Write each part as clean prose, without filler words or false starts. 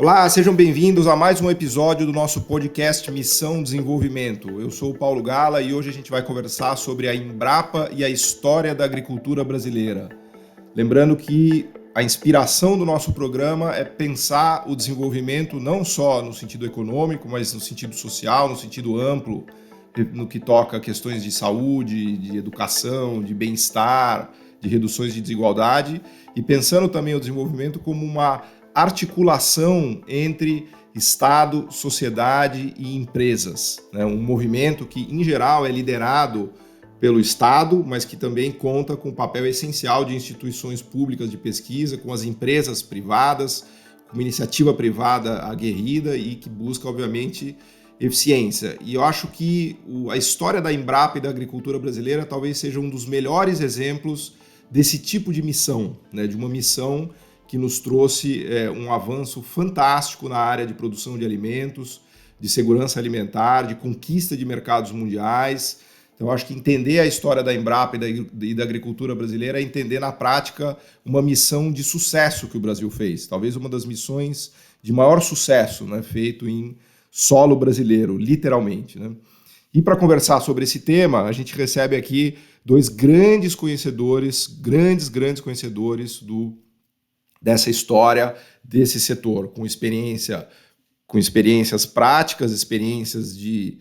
Olá, sejam bem-vindos a mais um episódio do nosso podcast Missão Desenvolvimento. Eu sou o Paulo Gala e hoje a gente vai conversar sobre a Embrapa e a história da agricultura brasileira. Lembrando que a inspiração do nosso programa é pensar o desenvolvimento não só no sentido econômico, mas no sentido social, no sentido amplo, no que toca a questões de saúde, de educação, de bem-estar, de reduções de desigualdade, e pensando também o desenvolvimento como uma articulação entre Estado, sociedade e empresas, né? Um movimento que, em geral, é liderado pelo Estado, mas que também conta com o papel essencial de instituições públicas de pesquisa, com as empresas privadas, com uma iniciativa privada aguerrida e que busca, obviamente, eficiência. E eu acho que a história da Embrapa e da agricultura brasileira talvez seja um dos melhores exemplos desse tipo de missão, né? De uma missão que nos trouxe um avanço fantástico na área de produção de alimentos, de segurança alimentar, de conquista de mercados mundiais. Então, acho que entender a história da Embrapa e da agricultura brasileira é entender na prática uma missão de sucesso que o Brasil fez. Talvez uma das missões de maior sucesso, né, feito em solo brasileiro, literalmente, né? E para conversar sobre esse tema, a gente recebe aqui dois grandes conhecedores, grandes conhecedores dessa história, desse setor, com experiências práticas, experiências de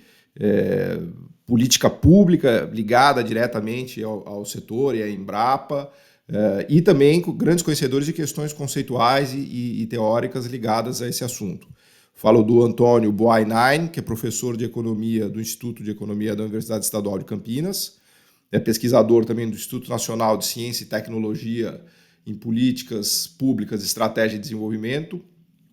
política pública ligada diretamente ao setor e à Embrapa, e também com grandes conhecedores de questões conceituais e teóricas ligadas a esse assunto. Falo do Antônio Boainain, que é professor de Economia do Instituto de Economia da Universidade Estadual de Campinas, é pesquisador também do Instituto Nacional de Ciência e Tecnologia em Políticas Públicas, Estratégia e Desenvolvimento,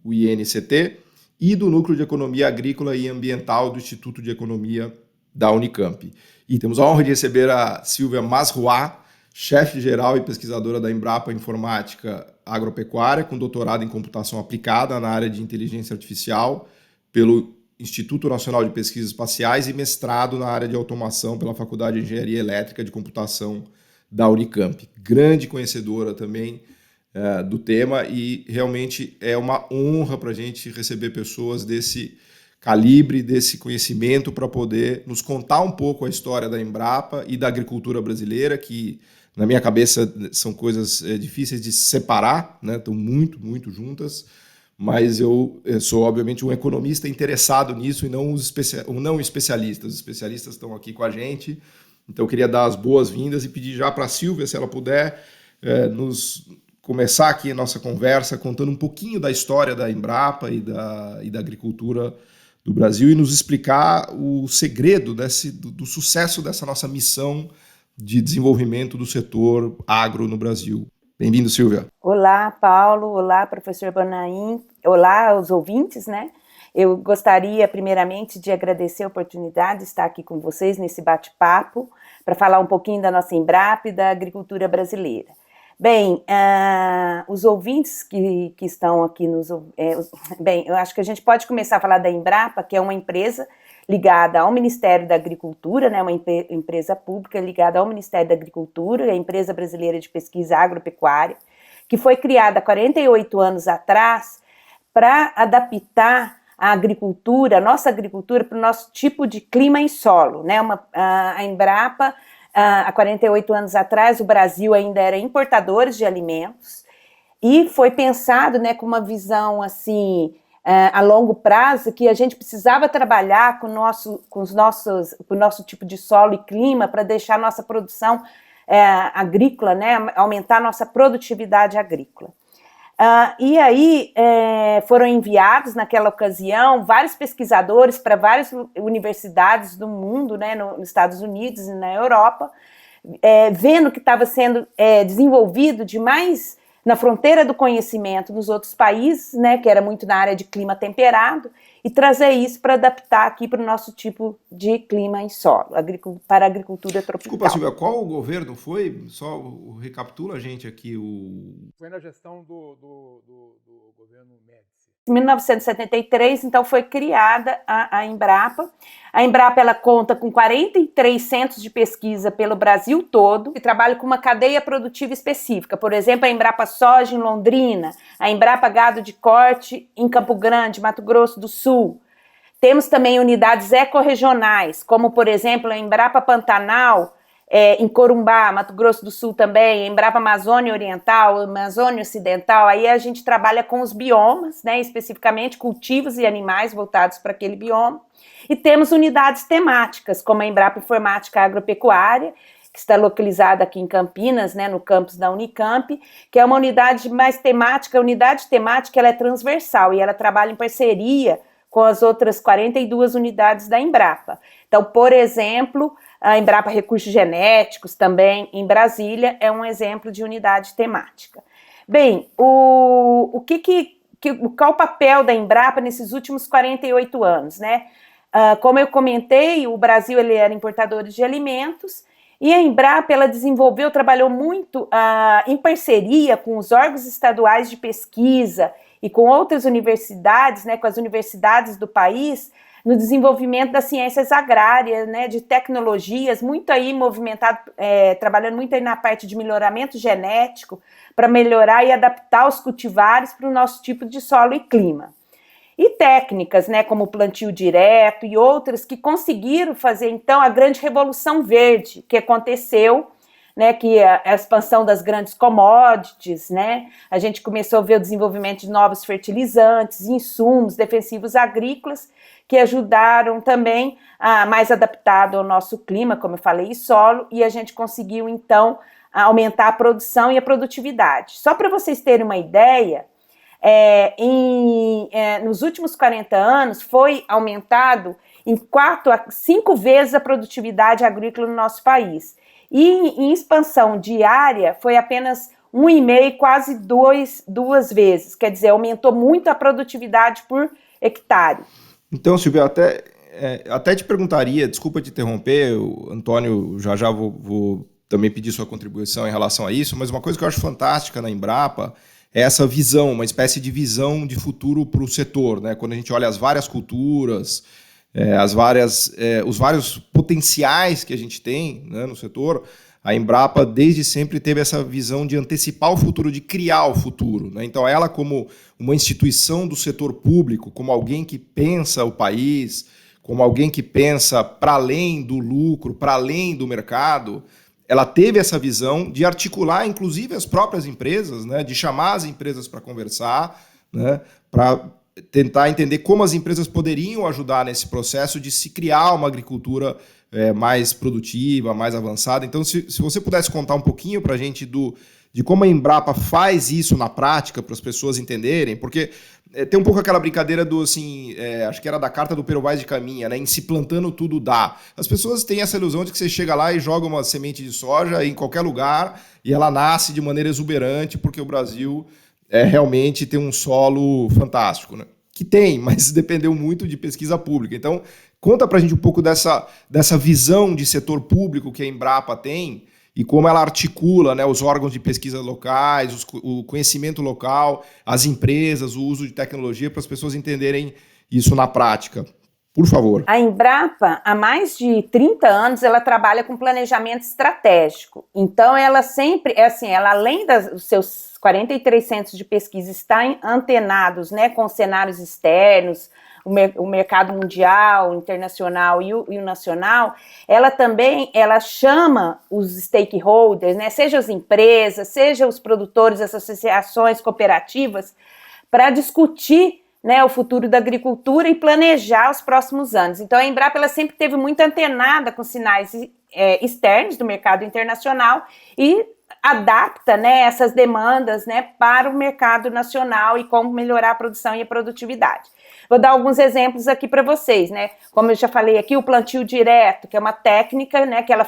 o INCT, e do Núcleo de Economia Agrícola e Ambiental do Instituto de Economia da Unicamp. E temos a honra de receber a Silvia Masruá, chefe-geral e pesquisadora da Embrapa Informática Agropecuária, com doutorado em computação aplicada na área de inteligência artificial pelo Instituto Nacional de Pesquisas Espaciais e mestrado na área de automação pela Faculdade de Engenharia Elétrica de Computação da Unicamp. Grande conhecedora também do tema, e realmente é uma honra para a gente receber pessoas desse calibre, desse conhecimento, para poder nos contar um pouco a história da Embrapa e da agricultura brasileira, que na minha cabeça são coisas difíceis de se separar, né? Estão muito juntas, mas eu sou obviamente um economista interessado nisso e não não especialistas. Os especialistas estão aqui com a gente, então eu queria dar as boas-vindas e pedir já para a Silvia, se ela puder, nos começar aqui a nossa conversa contando um pouquinho da história da Embrapa e da agricultura do Brasil e nos explicar o segredo do sucesso dessa nossa missão de desenvolvimento do setor agro no Brasil. Bem-vindo, Silvia. Olá, Paulo. Olá, professor Boainain. Olá aos ouvintes, né? Eu gostaria, primeiramente, de agradecer a oportunidade de estar aqui com vocês nesse bate-papo para falar um pouquinho da nossa Embrapa e da agricultura brasileira. Bem, os ouvintes que estão aqui bem, eu acho que a gente pode começar a falar da Embrapa, que é uma empresa ligada ao Ministério da Agricultura, né, uma empresa pública ligada ao Ministério da Agricultura, a Empresa Brasileira de Pesquisa Agropecuária, que foi criada há 48 anos atrás para adaptar a agricultura, a nossa agricultura, para o nosso tipo de clima e solo, né? A Embrapa, há 48 anos atrás, o Brasil ainda era importador de alimentos e foi pensado, né, com uma visão assim, a longo prazo, que a gente precisava trabalhar com o nosso tipo de solo e clima para deixar nossa produção agrícola, né, aumentar nossa produtividade agrícola. E aí foram enviados naquela ocasião vários pesquisadores para várias universidades do mundo, né, nos Estados Unidos e na Europa, vendo que estava sendo desenvolvido demais na fronteira do conhecimento nos outros países, né, que era muito na área de clima temperado, e trazer isso para adaptar aqui para o nosso tipo de clima e solo, para a agricultura tropical. Desculpa, Silvia, qual o governo foi? Só recapitula a gente aqui. Foi na gestão do governo Médici. Em 1973, então, foi criada a Embrapa. A Embrapa ela conta com 43 centros de pesquisa pelo Brasil todo e trabalha com uma cadeia produtiva específica. Por exemplo, a Embrapa Soja em Londrina, a Embrapa Gado de Corte em Campo Grande, Mato Grosso do Sul. Temos também unidades ecorregionais, como, por exemplo, a Embrapa Pantanal, em Corumbá, Mato Grosso do Sul também, Embrapa Amazônia Oriental, Amazônia Ocidental. Aí a gente trabalha com os biomas, né, especificamente cultivos e animais voltados para aquele bioma. E temos unidades temáticas, como a Embrapa Informática Agropecuária, que está localizada aqui em Campinas, né, no campus da Unicamp, que é uma unidade mais temática. A unidade temática ela é transversal e ela trabalha em parceria com as outras 42 unidades da Embrapa. Então, por exemplo, a Embrapa Recursos Genéticos, também em Brasília, é um exemplo de unidade temática. Bem, qual o papel da Embrapa nesses últimos 48 anos, né? Como eu comentei, o Brasil ele era importador de alimentos e a Embrapa ela trabalhou muito em parceria com os órgãos estaduais de pesquisa e com outras universidades, né, com as universidades do país, no desenvolvimento das ciências agrárias, né, de tecnologias, muito aí movimentado, trabalhando muito aí na parte de melhoramento genético, para melhorar e adaptar os cultivares para o nosso tipo de solo e clima. E técnicas, né, como o plantio direto e outras que conseguiram fazer, então, a grande revolução verde que aconteceu, né, que é a expansão das grandes commodities, né, a gente começou a ver o desenvolvimento de novos fertilizantes, insumos, defensivos agrícolas, que ajudaram também a mais adaptado ao nosso clima, como eu falei, e solo, e a gente conseguiu, então, aumentar a produção e a produtividade. Só para vocês terem uma ideia, nos últimos 40 anos foi aumentado em 4 a 5 vezes a produtividade agrícola no nosso país. E em expansão diária foi apenas 1,5, quase 2 vezes. Quer dizer, aumentou muito a produtividade por hectare. Então, Silvia, até te perguntaria, desculpa te interromper, o Antônio, já vou também pedir sua contribuição em relação a isso, mas uma coisa que eu acho fantástica na Embrapa é essa visão, uma espécie de visão de futuro para o setor, né? Quando a gente olha as várias culturas, os vários potenciais que a gente tem, né, no setor, a Embrapa desde sempre teve essa visão de antecipar o futuro, de criar o futuro, né? Então ela, como uma instituição do setor público, como alguém que pensa o país, como alguém que pensa para além do lucro, para além do mercado, ela teve essa visão de articular, inclusive, as próprias empresas, né, de chamar as empresas para conversar, né, para tentar entender como as empresas poderiam ajudar nesse processo de se criar uma agricultura mais produtiva, mais avançada. Então, se você pudesse contar um pouquinho para a gente de como a Embrapa faz isso na prática, para as pessoas entenderem, porque tem um pouco aquela brincadeira do, assim, acho que era da carta do Pero Vaz de Caminha, né, em se plantando tudo dá. As pessoas têm essa ilusão de que você chega lá e joga uma semente de soja em qualquer lugar e ela nasce de maneira exuberante, porque o Brasil realmente tem um solo fantástico, né? Que tem, mas dependeu muito de pesquisa pública. Então, conta pra gente um pouco dessa visão de setor público que a Embrapa tem e como ela articula, né, os órgãos de pesquisa locais, o conhecimento local, as empresas, o uso de tecnologia para as pessoas entenderem isso na prática. Por favor. A Embrapa, há mais de 30 anos, ela trabalha com planejamento estratégico. Então, ela sempre, ela além dos seus 43 centros de pesquisa estar antenados, né, com cenários externos, o mercado mundial, o internacional e o nacional, ela também chama os stakeholders, né, seja as empresas, seja os produtores, as associações, cooperativas, para discutir, né, o futuro da agricultura e planejar os próximos anos. Então, a Embrapa ela sempre teve muito antenada com sinais externos do mercado internacional e adapta, né, essas demandas, né, para o mercado nacional e como melhorar a produção e a produtividade. Vou dar alguns exemplos aqui para vocês, né? Como eu já falei aqui, o plantio direto, que é uma técnica, né, que ela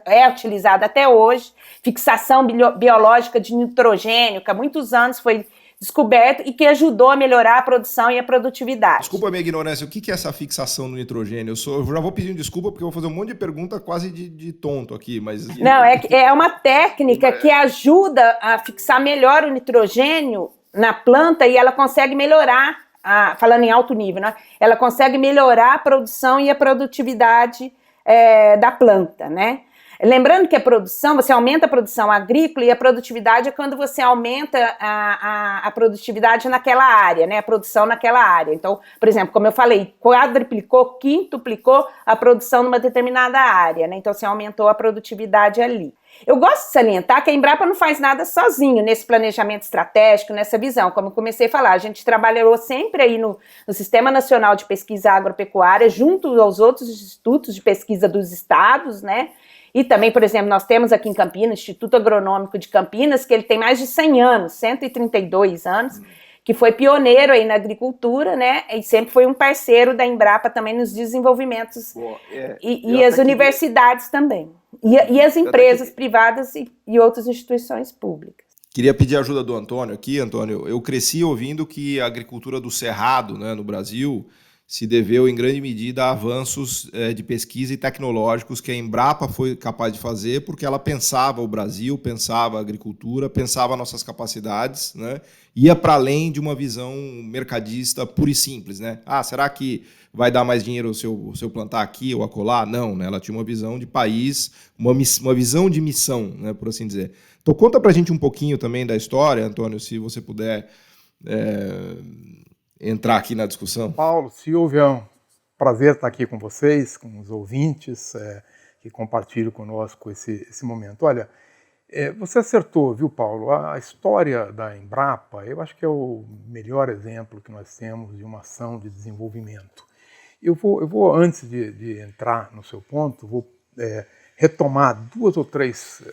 é utilizada até hoje, fixação biológica de nitrogênio, que há muitos anos foi descoberto e que ajudou a melhorar a produção e a produtividade. Desculpa a minha ignorância, o que é essa fixação do nitrogênio? Eu já vou pedir desculpa porque eu vou fazer um monte de pergunta quase de tonto aqui, mas... Não, é uma técnica que ajuda a fixar melhor o nitrogênio na planta e ela consegue melhorar, falando em alto nível, né? Ela consegue melhorar a produção e a produtividade da planta, né? Lembrando que a produção, você aumenta a produção agrícola e a produtividade é quando você aumenta a produtividade naquela área, né? A produção naquela área. Então, por exemplo, como eu falei, quadruplicou, quintuplicou a produção numa determinada área, né? Então, você aumentou a produtividade ali. Eu gosto de salientar que a Embrapa não faz nada sozinho nesse planejamento estratégico, nessa visão. Como eu comecei a falar, a gente trabalhou sempre aí no Sistema Nacional de Pesquisa Agropecuária, junto aos outros institutos de pesquisa dos estados, né? E também, por exemplo, nós temos aqui em Campinas, o Instituto Agronômico de Campinas, que ele tem mais de 100 anos, 132 anos, que foi pioneiro aí na agricultura, né? E sempre foi um parceiro da Embrapa também nos desenvolvimentos. E as universidades também. E as empresas privadas e outras instituições públicas. Queria pedir a ajuda do Antônio aqui. Antônio, eu cresci ouvindo que a agricultura do cerrado, né, no Brasil, se deveu em grande medida a avanços de pesquisa e tecnológicos que a Embrapa foi capaz de fazer, porque ela pensava o Brasil, pensava a agricultura, pensava nossas capacidades, né? Ia para além de uma visão mercadista pura e simples, né? Será que vai dar mais dinheiro se eu plantar aqui ou acolá? Não, né? Ela tinha uma visão de país, uma visão de missão, né, por assim dizer. Então conta para a gente um pouquinho também da história, Antônio, se você puder entrar aqui na discussão. Paulo, Silvia, um prazer estar aqui com vocês, com os ouvintes que compartilham conosco esse momento. Olha, você acertou, viu, Paulo? A história da Embrapa, eu acho que é o melhor exemplo que nós temos de uma ação de desenvolvimento. Eu vou antes de entrar no seu ponto, vou retomar 2 ou 3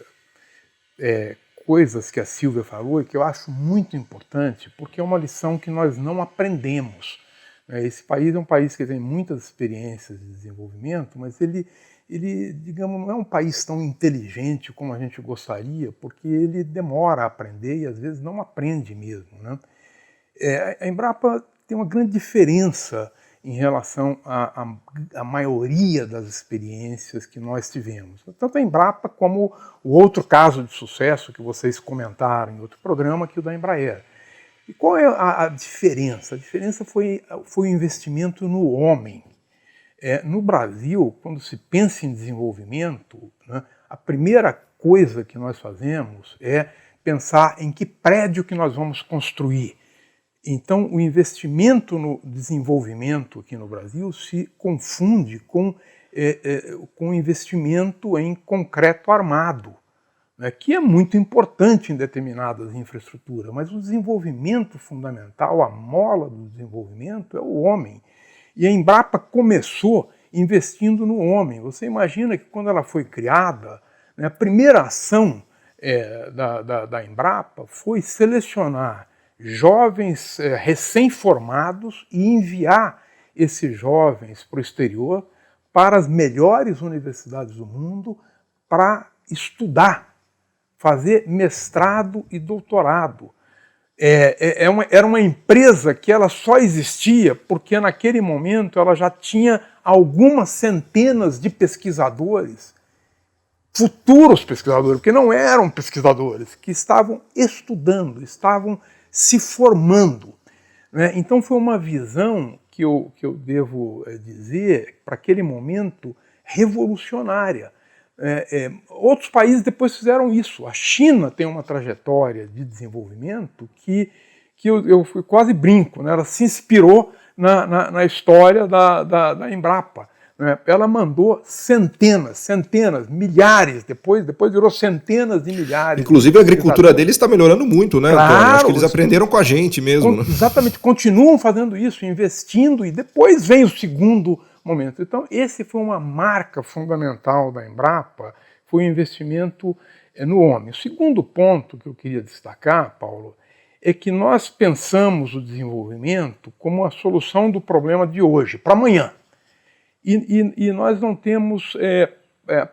coisas que a Silvia falou e que eu acho muito importante, porque é uma lição que nós não aprendemos. Esse país é um país que tem muitas experiências de desenvolvimento, mas ele, digamos, não é um país tão inteligente como a gente gostaria, porque ele demora a aprender e às vezes não aprende mesmo, né? A Embrapa tem uma grande diferença em relação à maioria das experiências que nós tivemos. Tanto a Embrapa como o outro caso de sucesso que vocês comentaram em outro programa, que é o da Embraer. E qual é a diferença? A diferença foi o investimento no homem. No Brasil, quando se pensa em desenvolvimento, né, a primeira coisa que nós fazemos é pensar em que prédio que nós vamos construir. Então, o investimento no desenvolvimento aqui no Brasil se confunde com o investimento em concreto armado, né, que é muito importante em determinadas infraestruturas, mas o desenvolvimento fundamental, a mola do desenvolvimento é o homem. E a Embrapa começou investindo no homem. Você imagina que quando ela foi criada, né, a primeira ação da Embrapa foi selecionar jovens recém-formados e enviar esses jovens para o exterior, para as melhores universidades do mundo, para estudar, fazer mestrado e doutorado. Era uma empresa que ela só existia porque naquele momento ela já tinha algumas centenas de pesquisadores, futuros pesquisadores, porque não eram pesquisadores, que estavam estudando, estavam se formando, né? Então foi uma visão que eu devo dizer, para aquele momento, revolucionária. Outros países depois fizeram isso. A China tem uma trajetória de desenvolvimento que eu quase brinco, né? Ela se inspirou na história da Embrapa. Ela mandou centenas, milhares, depois virou centenas de milhares. Inclusive a agricultura deles está melhorando muito, né, claro, Antônio? Acho que eles aprenderam com a gente mesmo. Né? Exatamente, continuam fazendo isso, investindo, e depois vem o segundo momento. Então, esse foi uma marca fundamental da Embrapa, foi o investimento no homem. O segundo ponto que eu queria destacar, Paulo, é que nós pensamos o desenvolvimento como a solução do problema de hoje, para amanhã. E nós não temos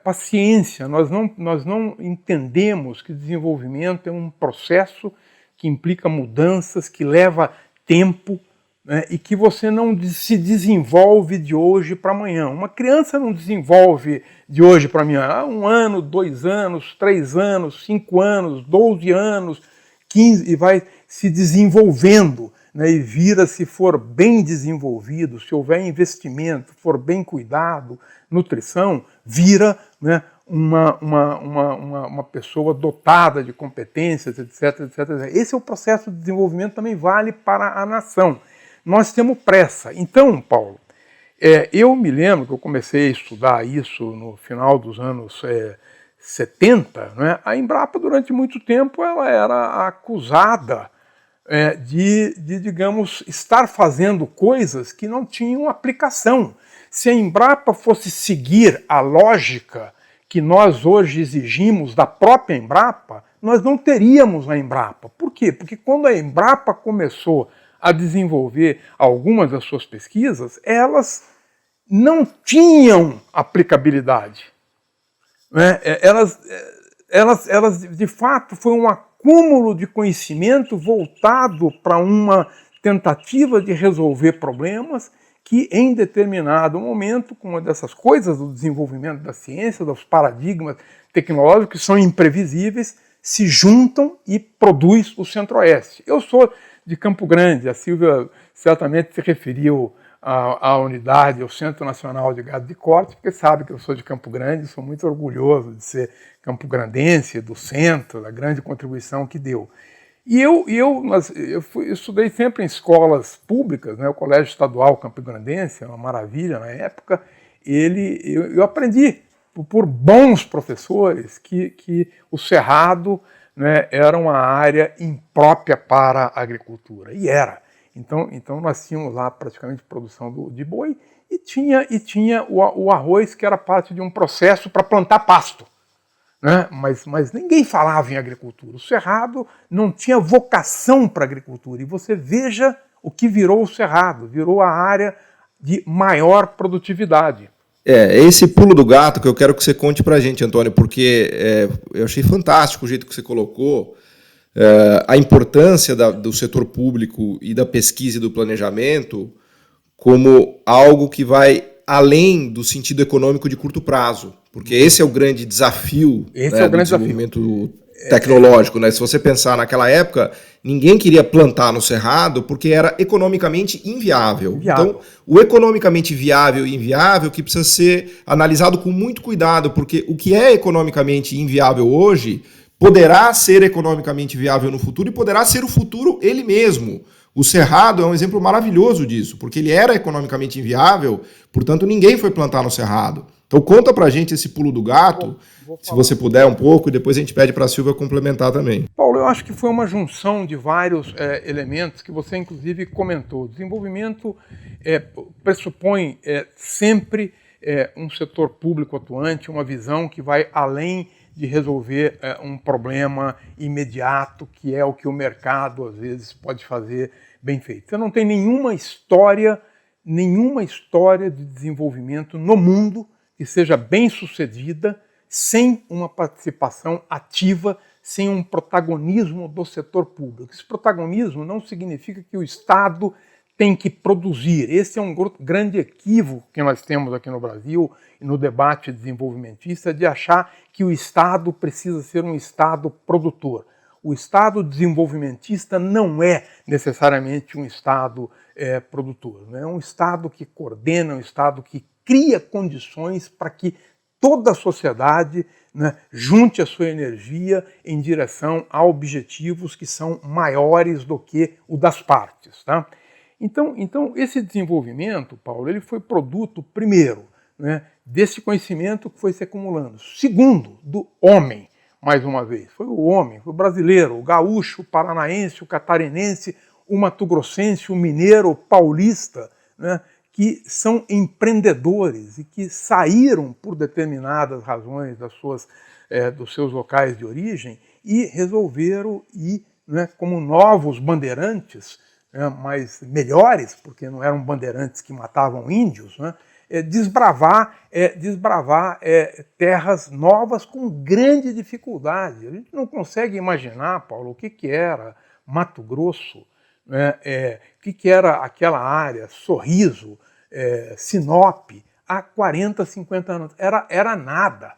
paciência, nós não entendemos que desenvolvimento é um processo que implica mudanças, que leva tempo, né, e que você não se desenvolve de hoje para amanhã. Uma criança não desenvolve de hoje para amanhã. 1 ano, 2 anos, 3 anos, 5 anos, 12 anos, 15, e vai se desenvolvendo, né, e vira, se for bem desenvolvido, se houver investimento, for bem cuidado, nutrição, vira, né, uma pessoa dotada de competências, etc, etc. Esse é o processo de desenvolvimento, também vale para a nação. Nós temos pressa. Então, Paulo, eu me lembro que eu comecei a estudar isso no final dos anos 70, né? A Embrapa, durante muito tempo, ela era acusada digamos, estar fazendo coisas que não tinham aplicação. Se a Embrapa fosse seguir a lógica que nós hoje exigimos da própria Embrapa, nós não teríamos a Embrapa. Por quê? Porque quando a Embrapa começou a desenvolver algumas das suas pesquisas, elas não tinham aplicabilidade. Né? Elas, de fato, foi um acúmulo de conhecimento voltado para uma tentativa de resolver problemas que, em determinado momento, com uma dessas coisas do desenvolvimento da ciência, dos paradigmas tecnológicos que são imprevisíveis, se juntam e produz o Centro-Oeste. Eu sou de Campo Grande, a Silvia certamente se referiu à unidade, ao Centro Nacional de Gado de Corte, porque sabe que eu sou de Campo Grande, sou muito orgulhoso de ser campograndense, do centro, da grande contribuição que deu. E eu estudei sempre em escolas públicas, né, o Colégio Estadual Campograndense, uma maravilha na época. Eu aprendi por bons professores que o Cerrado, né, era uma área imprópria para a agricultura, e era. Então nós tínhamos lá praticamente produção de boi e tinha o arroz, que era parte de um processo para plantar pasto. Né? Mas ninguém falava em agricultura. O Cerrado não tinha vocação para a agricultura. E você veja o que virou o Cerrado. Virou a área de maior produtividade. É esse pulo do gato que eu quero que você conte para a gente, Antônio, porque eu achei fantástico o jeito que você colocou a importância do setor público e da pesquisa e do planejamento como algo que vai além do sentido econômico de curto prazo, porque esse é o grande desafio do desenvolvimento tecnológico. Né? Se você pensar naquela época, ninguém queria plantar no Cerrado porque era economicamente inviável. Então, o economicamente viável e inviável que precisa ser analisado com muito cuidado, porque o que é economicamente inviável hoje poderá ser economicamente viável no futuro e poderá ser o futuro ele mesmo. O Cerrado é um exemplo maravilhoso disso, porque ele era economicamente inviável, portanto ninguém foi plantar no Cerrado. Então conta pra gente esse pulo do gato, se você puder um pouco, e depois a gente pede para a Silvia complementar também. Paulo, eu acho que foi uma junção de vários elementos que você inclusive comentou. O desenvolvimento pressupõe sempre um setor público atuante, uma visão que vai além de resolver um problema imediato, que é o que o mercado, às vezes, pode fazer bem feito. Você não tem nenhuma história de desenvolvimento no mundo que seja bem sucedida sem uma participação ativa, sem um protagonismo do setor público. Esse protagonismo não significa que o Estado tem que produzir. Esse é um grande equívoco que nós temos aqui no Brasil e no debate desenvolvimentista, de achar que o Estado precisa ser um Estado produtor. O Estado desenvolvimentista não é necessariamente um Estado produtor. É um Estado que coordena, um Estado que cria condições para que toda a sociedade, né, junte a sua energia em direção a objetivos que são maiores do que o das partes. Tá? Então, esse desenvolvimento, Paulo, ele foi produto, primeiro, né, desse conhecimento que foi se acumulando. Segundo, do homem, mais uma vez. Foi o homem, foi o brasileiro, o gaúcho, o paranaense, o catarinense, o mato-grossense, o mineiro, o paulista, né, que são empreendedores e que saíram por determinadas razões dos seus locais de origem e resolveram ir, né, como novos bandeirantes, mas melhores, porque não eram bandeirantes que matavam índios, né, desbravar terras novas com grande dificuldade. A gente não consegue imaginar, Paulo, o que era Mato Grosso, o que era aquela área, Sorriso, Sinop, há 40, 50 anos. Era nada.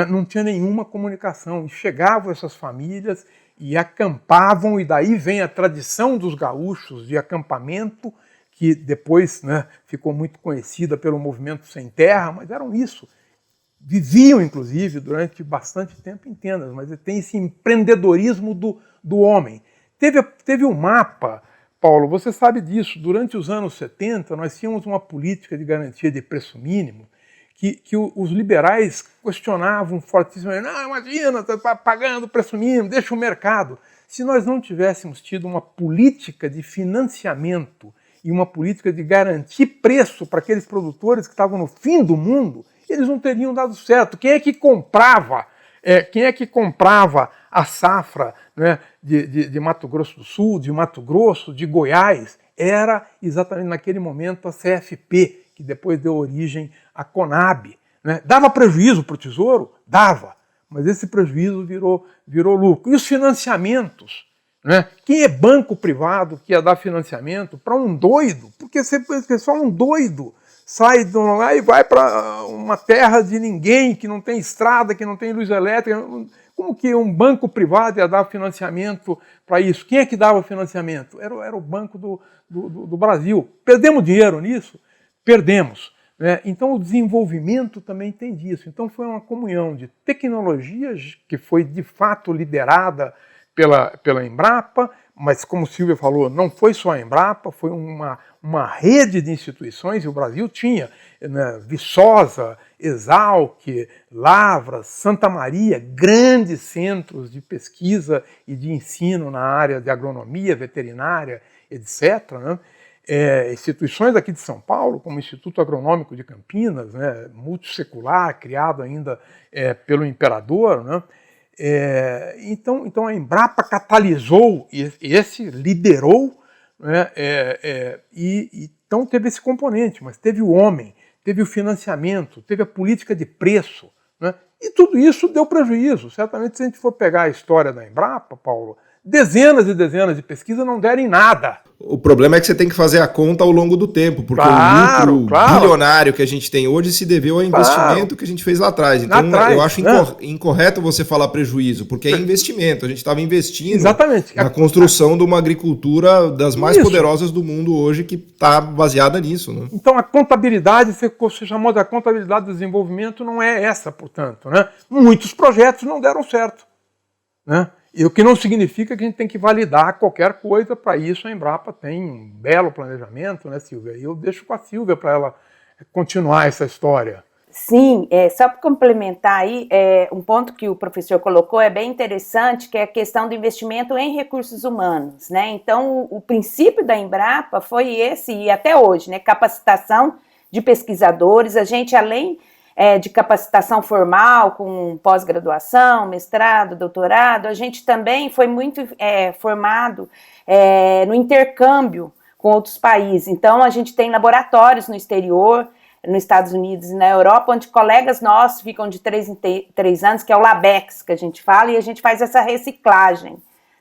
Não tinha nenhuma comunicação. E chegavam essas famílias e acampavam, e daí vem a tradição dos gaúchos de acampamento, que depois, né, ficou muito conhecida pelo movimento Sem Terra, mas eram isso. Viviam, inclusive, durante bastante tempo em tendas, mas tem esse empreendedorismo do homem. Teve um mapa, Paulo, você sabe disso, durante os anos 70 nós tínhamos uma política de garantia de preço mínimo que os liberais questionavam fortíssimamente. Não, imagina, está pagando preço mínimo, deixa o mercado. Se nós não tivéssemos tido uma política de financiamento e uma política de garantir preço para aqueles produtores que estavam no fim do mundo, eles não teriam dado certo. Quem é que comprava a safra, né, de Mato Grosso do Sul, de Mato Grosso, de Goiás? Era exatamente naquele momento a CFP, que depois deu origem à Conab. Né? Dava prejuízo para o Tesouro? Dava, mas esse prejuízo virou lucro. E os financiamentos? Né? Quem é banco privado que ia dar financiamento para um doido? Porque só um doido sai de um lugar e vai para uma terra de ninguém, que não tem estrada, que não tem luz elétrica. Como que um banco privado ia dar financiamento para isso? Quem é que dava financiamento? Era o Banco do Brasil. Perdemos dinheiro nisso? Perdemos. Né? Então o desenvolvimento também tem disso. Então foi uma comunhão de tecnologias que foi de fato liderada pela Embrapa, mas como Silvia falou, não foi só a Embrapa, foi uma rede de instituições, e o Brasil tinha, né, Viçosa, Exalc, Lavras, Santa Maria, grandes centros de pesquisa e de ensino na área de agronomia, veterinária, etc., né? Instituições aqui de São Paulo, como o Instituto Agronômico de Campinas, né, multissecular, criado ainda pelo imperador, né? Então a Embrapa catalisou, liderou, né, então teve esse componente, mas teve o homem, teve o financiamento, teve a política de preço, né, e tudo isso deu prejuízo. Certamente, se a gente for pegar a história da Embrapa, Paulo, dezenas e dezenas de pesquisas não deram em nada. O problema é que você tem que fazer a conta ao longo do tempo, porque o lucro bilionário que a gente tem hoje se deveu ao investimento que a gente fez lá atrás. Então, eu acho incorreto você falar prejuízo, porque é investimento. A gente estava investindo na construção de uma agricultura das mais poderosas do mundo hoje, que está baseada nisso. Né? Então, a contabilidade, você chamou da contabilidade do desenvolvimento, não é essa, portanto. Né? Muitos projetos não deram certo. Né? E o que não significa que a gente tem que validar qualquer coisa. Para isso a Embrapa tem um belo planejamento, né, Silvia? E eu deixo com a Silvia para ela continuar essa história. Sim, só para complementar aí, um ponto que o professor colocou é bem interessante, que é a questão do investimento em recursos humanos, né? Então, o princípio da Embrapa foi esse, e até hoje, né? Capacitação de pesquisadores. A gente, além de capacitação formal, com pós-graduação, mestrado, doutorado, a gente também foi muito formado no intercâmbio com outros países. Então, a gente tem laboratórios no exterior, nos Estados Unidos e na Europa, onde colegas nossos ficam de 3 em 3 anos, que é o LABEX, que a gente fala, e a gente faz essa reciclagem,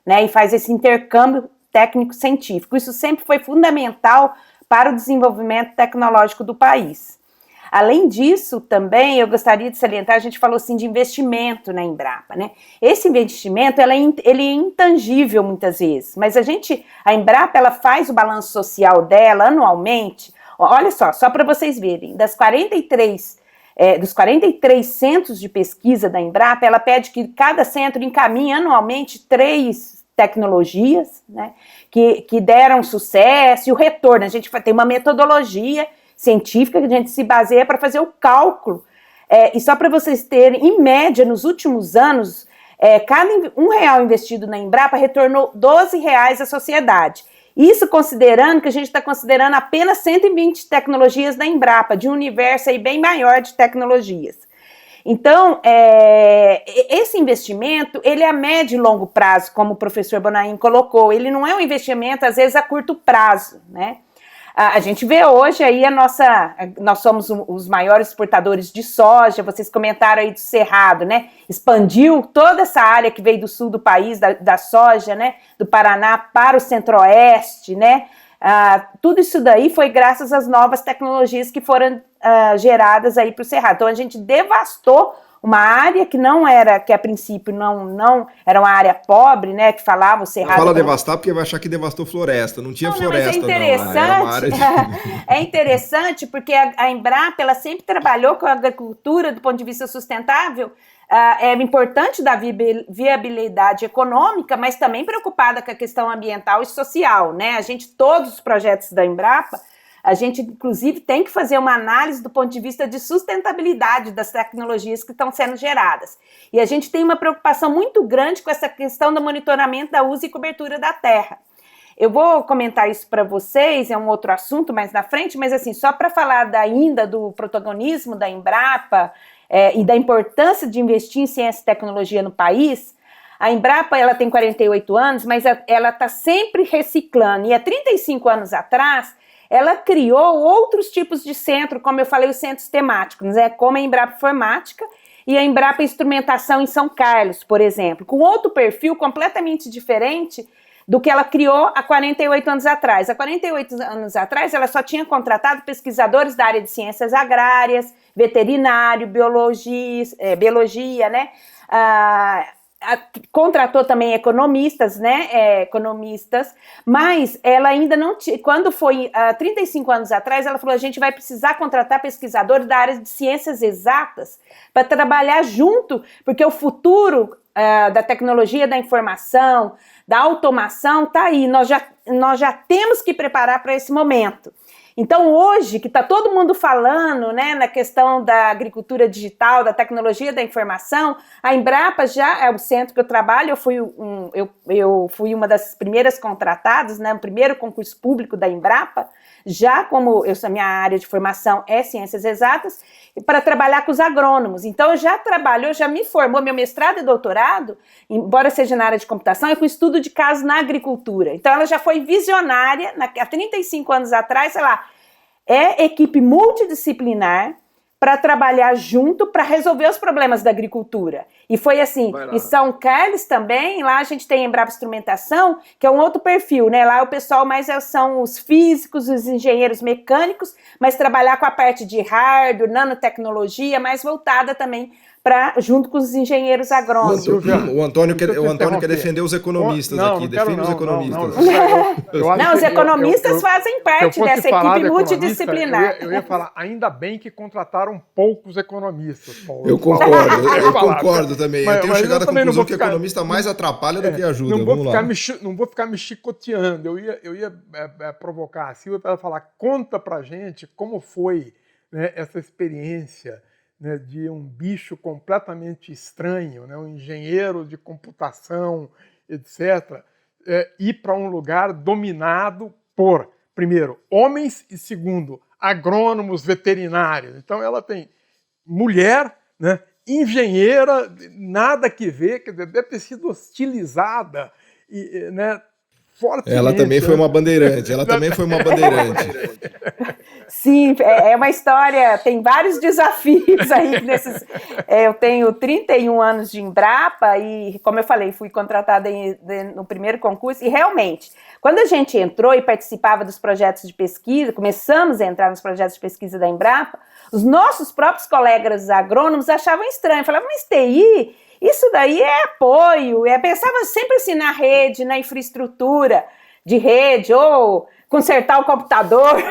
né, e faz esse intercâmbio técnico-científico. Isso sempre foi fundamental para o desenvolvimento tecnológico do país. Além disso, também, eu gostaria de salientar, a gente falou assim de investimento na Embrapa, né? Esse investimento, ele é intangível muitas vezes, mas a Embrapa, ela faz o balanço social dela anualmente. Olha só para vocês verem, dos 43 centros de pesquisa da Embrapa, ela pede que cada centro encaminhe anualmente 3 tecnologias, né, que deram sucesso, e o retorno, a gente tem uma metodologia científica que a gente se baseia para fazer o cálculo, e só para vocês terem, em média, nos últimos anos, cada R$1 investido na Embrapa retornou R$12 à sociedade. Isso considerando que a gente está considerando apenas 120 tecnologias da Embrapa, de um universo aí bem maior de tecnologias. Então, esse investimento, ele é a médio e longo prazo, como o professor Bonain colocou, ele não é um investimento, às vezes, a curto prazo, né? A gente vê hoje aí nós somos os maiores exportadores de soja, vocês comentaram aí do Cerrado, né? Expandiu toda essa área que veio do sul do país, da soja, né? Do Paraná para o centro-oeste, né? Tudo isso daí foi graças às novas tecnologias que foram geradas aí para o Cerrado. Então a gente devastou uma área que não era, que a princípio não era uma área pobre, né, que falava o cerrado. Fala devastar porque vai achar que devastou floresta, não tinha floresta, mas é interessante, é interessante porque a Embrapa, ela sempre trabalhou com a agricultura do ponto de vista sustentável. É importante da viabilidade econômica, mas também preocupada com a questão ambiental e social, né? Todos os projetos da Embrapa, a gente, inclusive, tem que fazer uma análise do ponto de vista de sustentabilidade das tecnologias que estão sendo geradas. E a gente tem uma preocupação muito grande com essa questão do monitoramento da uso e cobertura da terra. Eu vou comentar isso para vocês, é um outro assunto mais na frente, mas assim, só para falar ainda do protagonismo da Embrapa e da importância de investir em ciência e tecnologia no país, a Embrapa ela tem 48 anos, mas ela está sempre reciclando. E há 35 anos atrás, ela criou outros tipos de centro, como eu falei, os centros temáticos, né, como a Embrapa Informática e a Embrapa Instrumentação em São Carlos, por exemplo, com outro perfil completamente diferente do que ela criou há 48 anos atrás. Há 48 anos atrás, ela só tinha contratado pesquisadores da área de ciências agrárias, veterinário, biologia, né? Contratou também economistas, né? Economistas, mas ela ainda não tinha. Quando foi 35 anos atrás, ela falou: a gente vai precisar contratar pesquisadores da área de ciências exatas para trabalhar junto, porque o futuro da tecnologia da informação, da automação, está aí. Nós já temos que preparar para esse momento. Então, hoje, que está todo mundo falando, né, na questão da agricultura digital, da tecnologia da informação, a Embrapa já é o centro que eu trabalho. Eu fui uma das primeiras contratadas, né, o primeiro concurso público da Embrapa, já como minha área de formação é ciências exatas, para trabalhar com os agrônomos. Então, eu já me formou, meu mestrado e doutorado, embora seja na área de computação, é com estudo de casos na agricultura. Então, ela já foi visionária, há 35 anos atrás, sei lá, é equipe multidisciplinar para trabalhar junto para resolver os problemas da agricultura. E foi assim, em São Carlos também, lá a gente tem a Embrapa Instrumentação, que é um outro perfil, né? Lá o pessoal mais são os físicos, os engenheiros mecânicos, mas trabalhar com a parte de hardware, nanotecnologia, mais voltada também junto com os engenheiros agrônomos. O Antônio quer defender os economistas aqui. Defende os economistas. Não, os economistas fazem parte dessa equipe multidisciplinar. Eu ia falar, ainda bem que contrataram poucos economistas, Paulo. Eu concordo também. Eu tenho chegado à conclusão que economista mais atrapalha do que ajuda. Não vou ficar me chicoteando. Eu ia provocar a Silvia para ela falar, conta pra gente como foi, né, essa experiência, né, de um bicho completamente estranho, né, um engenheiro de computação, etc., ir para um lugar dominado por, primeiro, homens e, segundo, agrônomos, veterinários. Então, ela tem mulher, né, engenheira, nada que ver, quer dizer, deve ter sido hostilizada, né, fortemente. Ela também foi uma bandeirante. Sim, é uma história, tem vários desafios aí nesses. Eu tenho 31 anos de Embrapa e, como eu falei, fui contratada no primeiro concurso e realmente, quando a gente entrou e participava dos projetos de pesquisa, começamos a entrar nos projetos de pesquisa da Embrapa, os nossos próprios colegas agrônomos achavam estranho, falavam, mas TI, isso daí é apoio, pensava sempre assim na rede, na infraestrutura de rede, ou consertar o computador,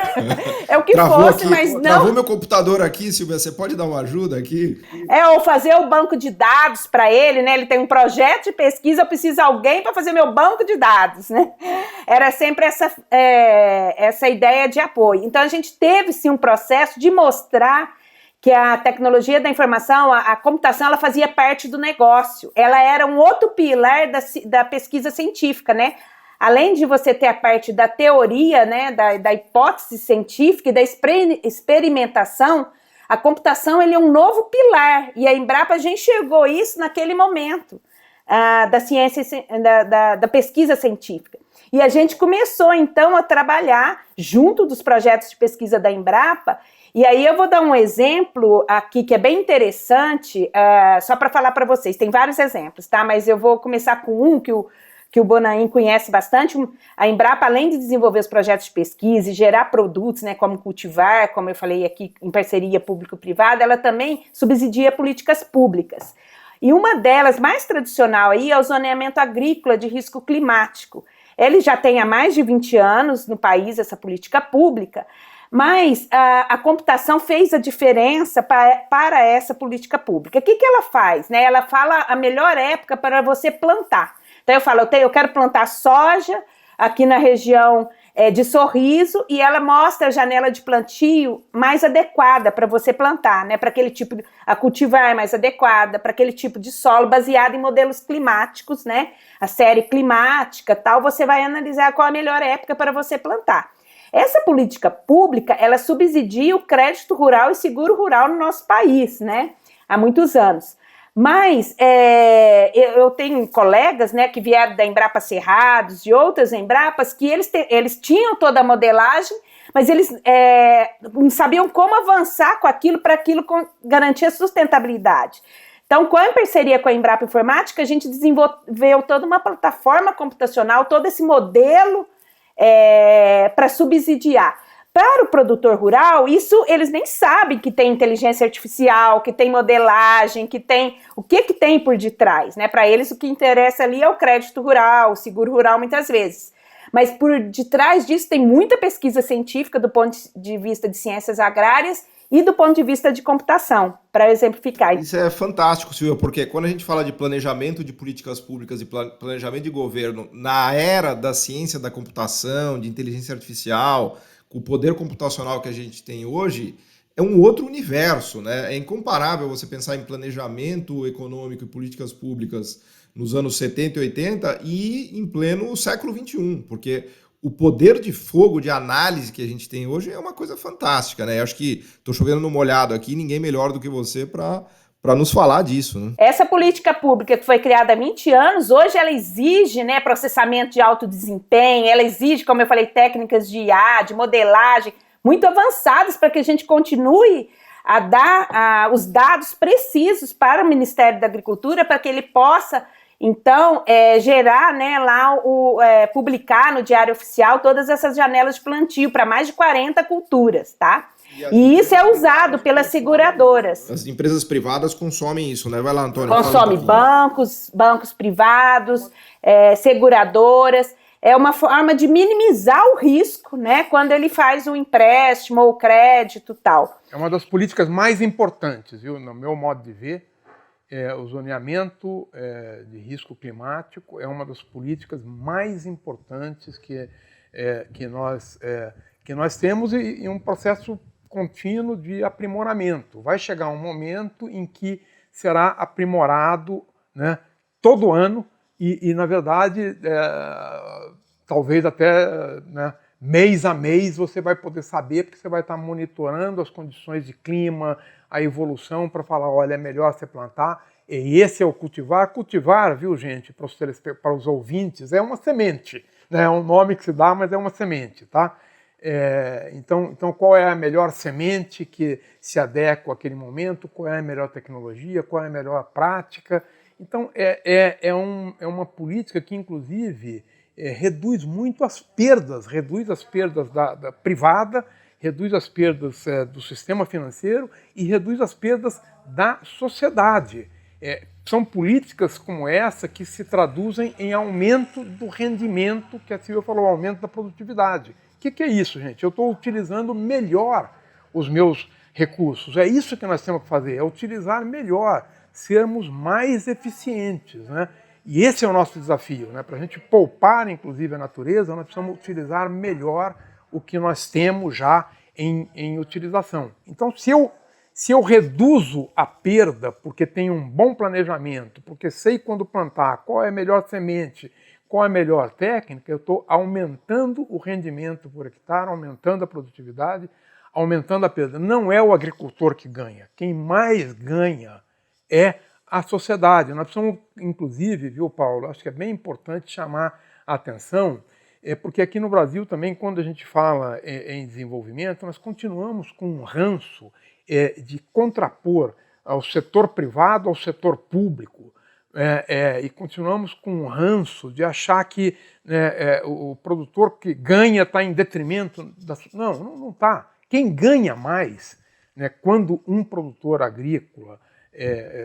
é o que fosse, mas não... Travou meu computador aqui, Silvia, você pode dar uma ajuda aqui? Ou fazer o banco de dados para ele, né? Ele tem um projeto de pesquisa, eu preciso de alguém para fazer meu banco de dados, né? Era sempre essa ideia de apoio. Então, a gente teve, sim, um processo de mostrar que a tecnologia da informação, a computação, ela fazia parte do negócio. Ela era um outro pilar da pesquisa científica, né? Além de você ter a parte da teoria, né, da hipótese científica e da experimentação, a computação ele é um novo pilar. E a Embrapa já enxergou isso naquele momento da ciência, da pesquisa científica. E a gente começou, então, a trabalhar junto dos projetos de pesquisa da Embrapa. E aí eu vou dar um exemplo aqui que é bem interessante, só para falar para vocês. Tem vários exemplos, tá? Mas eu vou começar com um que que o Bonain conhece bastante. A Embrapa, além de desenvolver os projetos de pesquisa e gerar produtos, né, como cultivar, como eu falei aqui, em parceria público-privada, ela também subsidia políticas públicas. E uma delas, mais tradicional, aí, é o zoneamento agrícola de risco climático. Ele já tem há mais de 20 anos no país essa política pública, mas a computação fez a diferença para essa política pública. O que ela faz? Né? Ela fala a melhor época para você plantar. Então eu falo, eu quero plantar soja aqui na região de Sorriso, e ela mostra a janela de plantio mais adequada para você plantar, né? Para aquele tipo a cultivar mais adequada, para aquele tipo de solo, baseado em modelos climáticos, né? A série climática, tal, você vai analisar qual a melhor época para você plantar. Essa política pública, ela subsidia o crédito rural e seguro rural no nosso país, né? Há muitos anos. Mas eu tenho colegas, né, que vieram da Embrapa Cerrados, de outras Embrapas, que eles tinham toda a modelagem, mas eles não sabiam como avançar com aquilo para aquilo garantir a sustentabilidade. Então, com a parceria com a Embrapa Informática, a gente desenvolveu toda uma plataforma computacional, todo esse modelo para subsidiar. Para o produtor rural, isso eles nem sabem que tem inteligência artificial, que tem modelagem, que tem o que tem por detrás, né? Para eles o que interessa ali é o crédito rural, o seguro rural muitas vezes. Mas por detrás disso tem muita pesquisa científica do ponto de vista de ciências agrárias e do ponto de vista de computação, para exemplificar. Isso é fantástico, Silvia, porque quando a gente fala de planejamento de políticas públicas e planejamento de governo na era da ciência da computação, de inteligência artificial, o poder computacional que a gente tem hoje, é um outro universo, né? É incomparável você pensar em planejamento econômico e políticas públicas nos anos 70 e 80 e em pleno século XXI, porque o poder de fogo de análise que a gente tem hoje é uma coisa fantástica, né? Eu acho que estou chovendo no molhado aqui, ninguém melhor do que você para nos falar disso, né? Essa política pública que foi criada há 20 anos, hoje ela exige, né, processamento de alto desempenho, ela exige, como eu falei, técnicas de IA, de modelagem, muito avançadas para que a gente continue a dar os dados precisos para o Ministério da Agricultura, para que ele possa, então, gerar, né, lá, publicar no Diário Oficial todas essas janelas de plantio para mais de 40 culturas, tá? E isso é usado pelas seguradoras. As empresas privadas consomem isso, né? Vai lá, Antônio. Consome bancos privados, seguradoras. É uma forma de minimizar o risco, né? Quando ele faz o empréstimo ou o crédito e tal. É uma das políticas mais importantes, viu? No meu modo de ver, o zoneamento de risco climático é uma das políticas mais importantes que nós temos e um processo contínuo de aprimoramento. Vai chegar um momento em que será aprimorado, né, todo ano e na verdade, talvez até, né, mês a mês você vai poder saber, porque você vai estar monitorando as condições de clima, a evolução, para falar, olha, é melhor você plantar. E esse é o cultivar. Cultivar, viu, gente, para os ouvintes, é uma semente. Né? É um nome que se dá, mas é uma semente, tá? Então, qual é a melhor semente que se adequa àquele momento? Qual é a melhor tecnologia? Qual é a melhor prática? Então, é uma política que, inclusive, reduz muito as perdas da privada, reduz as perdas do sistema financeiro e reduz as perdas da sociedade. São políticas como essa que se traduzem em aumento do rendimento, que a Silvia falou, aumento da produtividade. O que é isso, gente? Eu estou utilizando melhor os meus recursos. É isso que nós temos que fazer, é utilizar melhor, sermos mais eficientes, né? E esse é o nosso desafio, né? Para a gente poupar, inclusive, a natureza, nós precisamos utilizar melhor o que nós temos já em utilização. Então, se eu reduzo a perda porque tenho um bom planejamento, porque sei quando plantar, qual é a melhor semente, qual é a melhor técnica, eu estou aumentando o rendimento por hectare, aumentando a produtividade, aumentando a perda. Não é o agricultor que ganha. Quem mais ganha é a sociedade. Nós precisamos, inclusive, viu, Paulo, acho que é bem importante chamar a atenção, porque aqui no Brasil também, quando a gente fala em desenvolvimento, nós continuamos com um ranço de contrapor ao setor privado ao setor público. e continuamos com o ranço de achar que o produtor que ganha está em detrimento da... Não está. Quem ganha mais, né, quando um produtor agrícola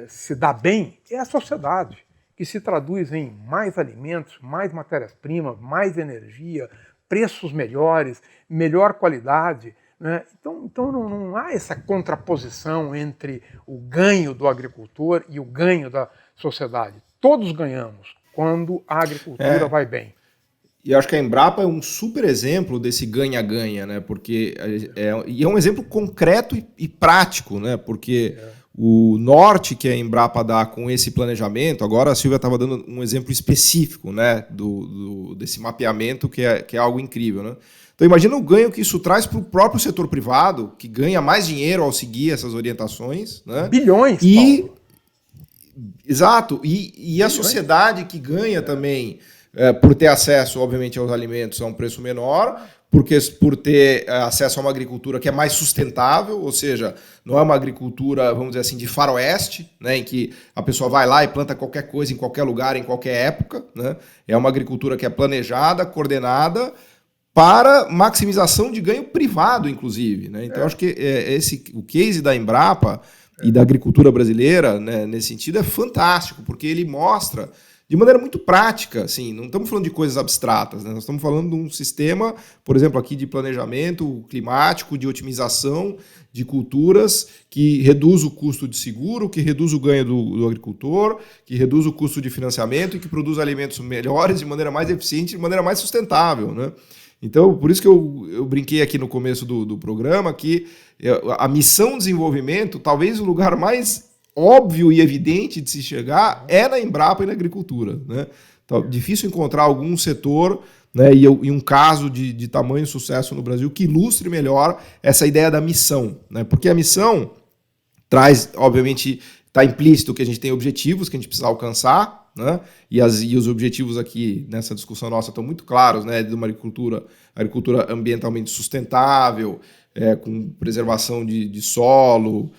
se dá bem é a sociedade, que se traduz em mais alimentos, mais matérias-primas, mais energia, preços melhores, melhor qualidade. Né? Então não há essa contraposição entre o ganho do agricultor e o ganho da sociedade. Todos ganhamos quando a agricultura vai bem. E eu acho que a Embrapa é um super exemplo desse ganha-ganha, né? Porque é um exemplo concreto e prático, né? Porque o norte que a Embrapa dá com esse planejamento, agora a Silvia estava dando um exemplo específico, né? Desse mapeamento que é algo incrível, né? Então imagina o ganho que isso traz para o próprio setor privado, que ganha mais dinheiro ao seguir essas orientações, né? Bilhões, Paulo. Exato. E a sociedade que ganha também, por ter acesso, obviamente, aos alimentos a um preço menor, porque por ter acesso a uma agricultura que é mais sustentável, ou seja, não é uma agricultura, vamos dizer assim, de faroeste, né, em que a pessoa vai lá e planta qualquer coisa em qualquer lugar, em qualquer época, né? É uma agricultura que é planejada, coordenada, para maximização de ganho privado, inclusive. Né? Então, acho que o case da Embrapa e da agricultura brasileira, né, nesse sentido, é fantástico, porque ele mostra de maneira muito prática, assim, não estamos falando de coisas abstratas, né? Nós estamos falando de um sistema, por exemplo, aqui de planejamento climático, de otimização de culturas, que reduz o custo de seguro, que reduz o ganho do agricultor, que reduz o custo de financiamento e que produz alimentos melhores de maneira mais eficiente, de maneira mais sustentável, né? Então, por isso que eu brinquei aqui no começo do programa que a missão de desenvolvimento, talvez o lugar mais óbvio e evidente de se chegar é na Embrapa e na agricultura. Né? Então, difícil encontrar algum setor, né, e um caso de tamanho sucesso no Brasil que ilustre melhor essa ideia da missão. Né? Porque a missão traz, obviamente, está implícito que a gente tem objetivos que a gente precisa alcançar, né? E os objetivos aqui nessa discussão nossa estão muito claros, né? De uma agricultura ambientalmente sustentável, com preservação de solo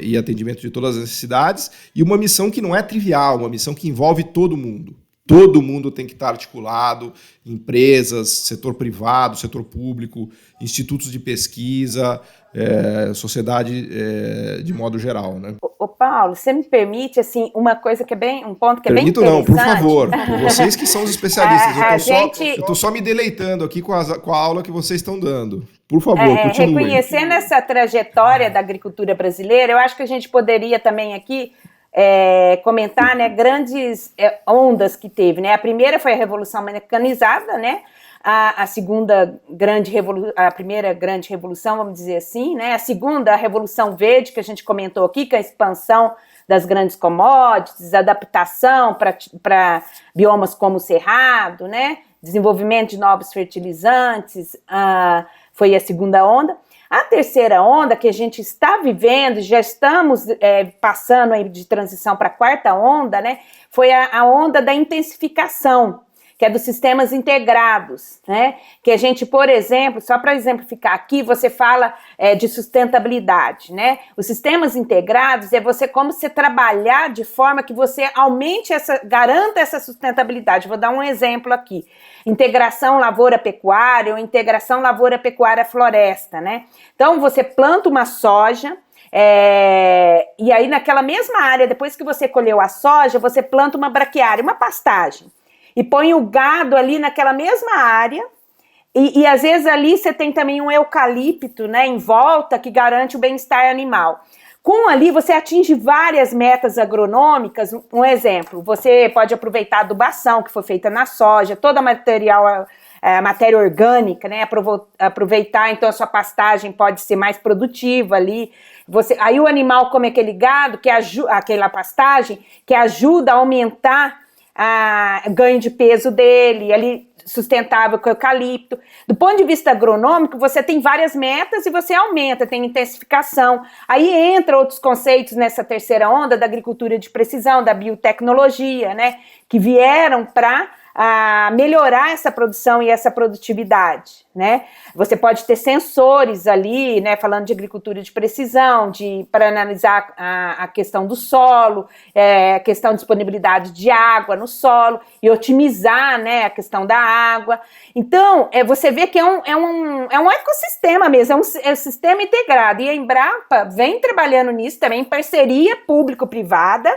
e atendimento de todas as necessidades, e uma missão que não é trivial, uma missão que envolve todo mundo. Todo mundo tem que estar articulado, empresas, setor privado, setor público, institutos de pesquisa, sociedade de modo geral, né? Ô Paulo, você me permite, assim, uma coisa que é bem, um ponto que é Permito bem interessante? Não, por favor, vocês que são os especialistas, eu estou só me deleitando aqui com a aula que vocês estão dando. Por favor, continue. Reconhecendo essa trajetória da agricultura brasileira, eu acho que a gente poderia também aqui comentar, né, grandes ondas que teve, né? A primeira foi a Revolução Mecanizada, né? A segunda grande revolução, a primeira grande revolução, vamos dizer assim, né? A segunda, a Revolução Verde, que a gente comentou aqui, com a expansão das grandes commodities, adaptação para biomas como o cerrado, né? Desenvolvimento de novos fertilizantes, foi a segunda onda. A terceira onda que a gente está vivendo, já estamos passando aí de transição para a quarta onda, né? Foi a onda da intensificação, que é dos sistemas integrados, né? Que a gente, por exemplo, só para exemplificar aqui, você fala de sustentabilidade, né? Os sistemas integrados é como você trabalhar de forma que você garanta essa sustentabilidade. Vou dar um exemplo aqui. Integração lavoura-pecuária ou integração lavoura-pecuária-floresta, né? Então, você planta uma soja, e aí naquela mesma área, depois que você colheu a soja, você planta uma braquiária, uma pastagem. E põe o gado ali naquela mesma área, e às vezes ali você tem também um eucalipto, né, em volta, que garante o bem-estar animal. Com ali você atinge várias metas agronômicas. Um exemplo, você pode aproveitar a adubação que foi feita na soja, toda a matéria orgânica, né, aproveitar, então a sua pastagem pode ser mais produtiva ali. Aí o animal come aquele gado, aquela pastagem, que ajuda a aumentar ganho de peso dele, ali sustentável com o eucalipto. Do ponto de vista agronômico, você tem várias metas e você aumenta, tem intensificação. Aí entra outros conceitos nessa terceira onda da agricultura de precisão, da biotecnologia, né, que vieram para a melhorar essa produção e essa produtividade, né? Você pode ter sensores ali, né, falando de agricultura de precisão, para analisar a questão do solo, a questão de disponibilidade de água no solo e otimizar, né, a questão da água. Então, você vê que é um ecossistema mesmo, é um sistema integrado. E a Embrapa vem trabalhando nisso também em parceria público-privada,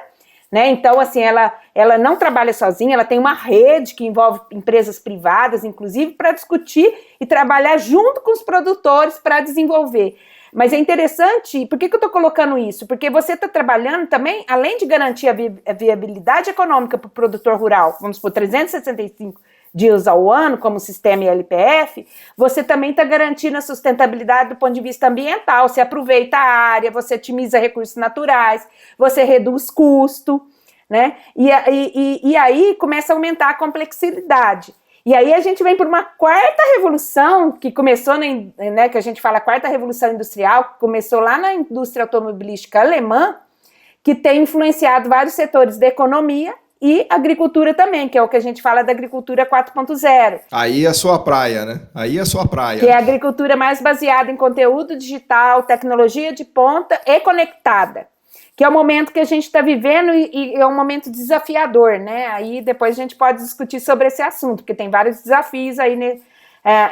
né? Então, assim, ela não trabalha sozinha, ela tem uma rede que envolve empresas privadas, inclusive, para discutir e trabalhar junto com os produtores para desenvolver. Mas é interessante, por que eu estou colocando isso? Porque você está trabalhando também, além de garantir a viabilidade econômica para o produtor rural, vamos por 365 dias ao ano, como sistema ILPF, você também está garantindo a sustentabilidade do ponto de vista ambiental, você aproveita a área, você otimiza recursos naturais, você reduz custo, né? E aí começa a aumentar a complexidade. E aí a gente vem por uma quarta revolução, que começou, né, que a gente fala quarta revolução industrial, que começou lá na indústria automobilística alemã, que tem influenciado vários setores da economia, e agricultura também, que é o que a gente fala da agricultura 4.0. Aí é a sua praia, né? Aí é a sua praia. Que é a agricultura mais baseada em conteúdo digital, tecnologia de ponta e conectada. Que é o momento que a gente está vivendo e é um momento desafiador, né? Aí depois a gente pode discutir sobre esse assunto, porque tem vários desafios aí, né,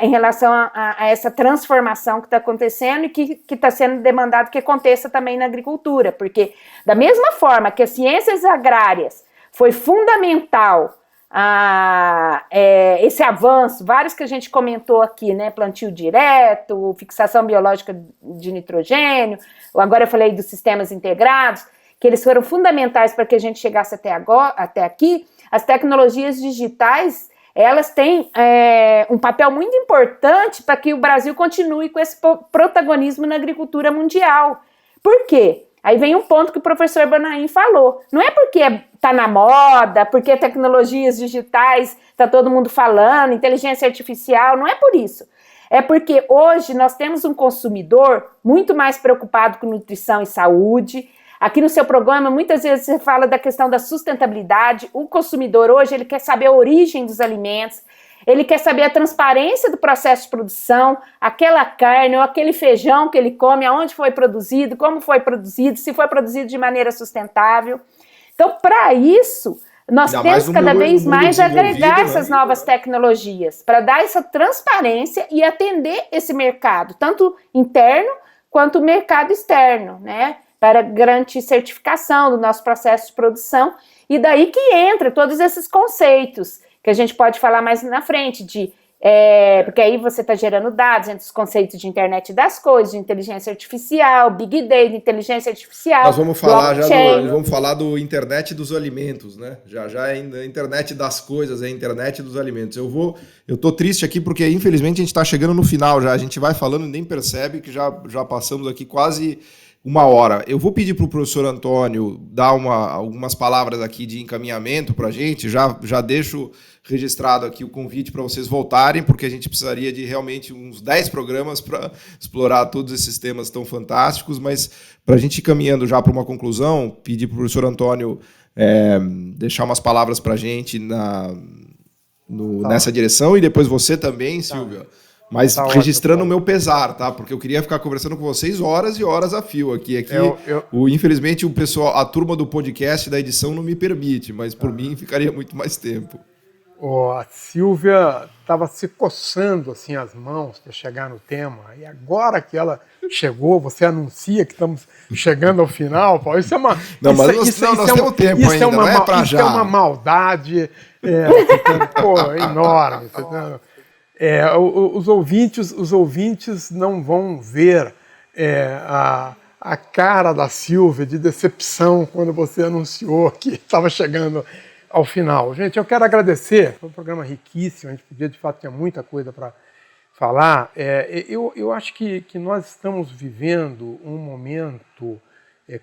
em relação a essa transformação que está acontecendo e que está sendo demandado que aconteça também na agricultura. Porque da mesma forma que as ciências agrárias foi fundamental esse avanço, vários que a gente comentou aqui, né? Plantio direto, fixação biológica de nitrogênio, agora eu falei dos sistemas integrados, que eles foram fundamentais para que a gente chegasse até aqui. As tecnologias digitais, elas têm um papel muito importante para que o Brasil continue com esse protagonismo na agricultura mundial. Por quê? Aí vem um ponto que o professor Bonain falou. Não é porque está na moda, porque tecnologias digitais, está todo mundo falando, inteligência artificial, não é por isso. É porque hoje nós temos um consumidor muito mais preocupado com nutrição e saúde. Aqui no seu programa, muitas vezes você fala da questão da sustentabilidade. O consumidor hoje, ele quer saber a origem dos alimentos, ele quer saber a transparência do processo de produção, aquela carne ou aquele feijão que ele come, aonde foi produzido, como foi produzido, se foi produzido de maneira sustentável. Então, para isso, nós temos cada vez mais agregar essas novas tecnologias, para dar essa transparência e atender esse mercado, tanto interno quanto o mercado externo, né? Para garantir certificação do nosso processo de produção. E daí que entra todos esses conceitos, que a gente pode falar mais na frente, porque aí você está gerando dados entre os conceitos de internet das coisas, de inteligência artificial, big data, inteligência artificial. Nós vamos falar vamos falar do internet dos alimentos, né? Já é a internet das coisas, é a internet dos alimentos. Eu tô triste aqui porque infelizmente a gente está chegando no final já. A gente vai falando e nem percebe que já passamos aqui quase uma hora. Eu vou pedir para o professor Antônio dar algumas palavras aqui de encaminhamento para a gente. Já deixo registrado aqui o convite para vocês voltarem, porque a gente precisaria de realmente uns 10 programas para explorar todos esses temas tão fantásticos, mas para a gente ir caminhando já para uma conclusão, pedir para o professor Antônio deixar umas palavras para a gente nessa direção, e depois você também, Silvia. Mas registrando o meu pesar, tá? Porque eu queria ficar conversando com vocês horas e horas a fio aqui. Infelizmente, a turma do podcast da edição não me permite, mas por mim ficaria muito mais tempo. A Silvia estava se coçando assim as mãos para chegar no tema, e agora que ela chegou, você anuncia que estamos chegando ao final. Pô, isso é uma. Não, mas nós temos tempo ainda, não é para já. Isso é uma maldade enorme. Os ouvintes não vão ver a cara da Silvia de decepção quando você anunciou que estava chegando ao final. Gente, eu quero agradecer, foi um programa riquíssimo, a gente podia, de fato, tinha muita coisa para falar. Eu acho que nós estamos vivendo um momento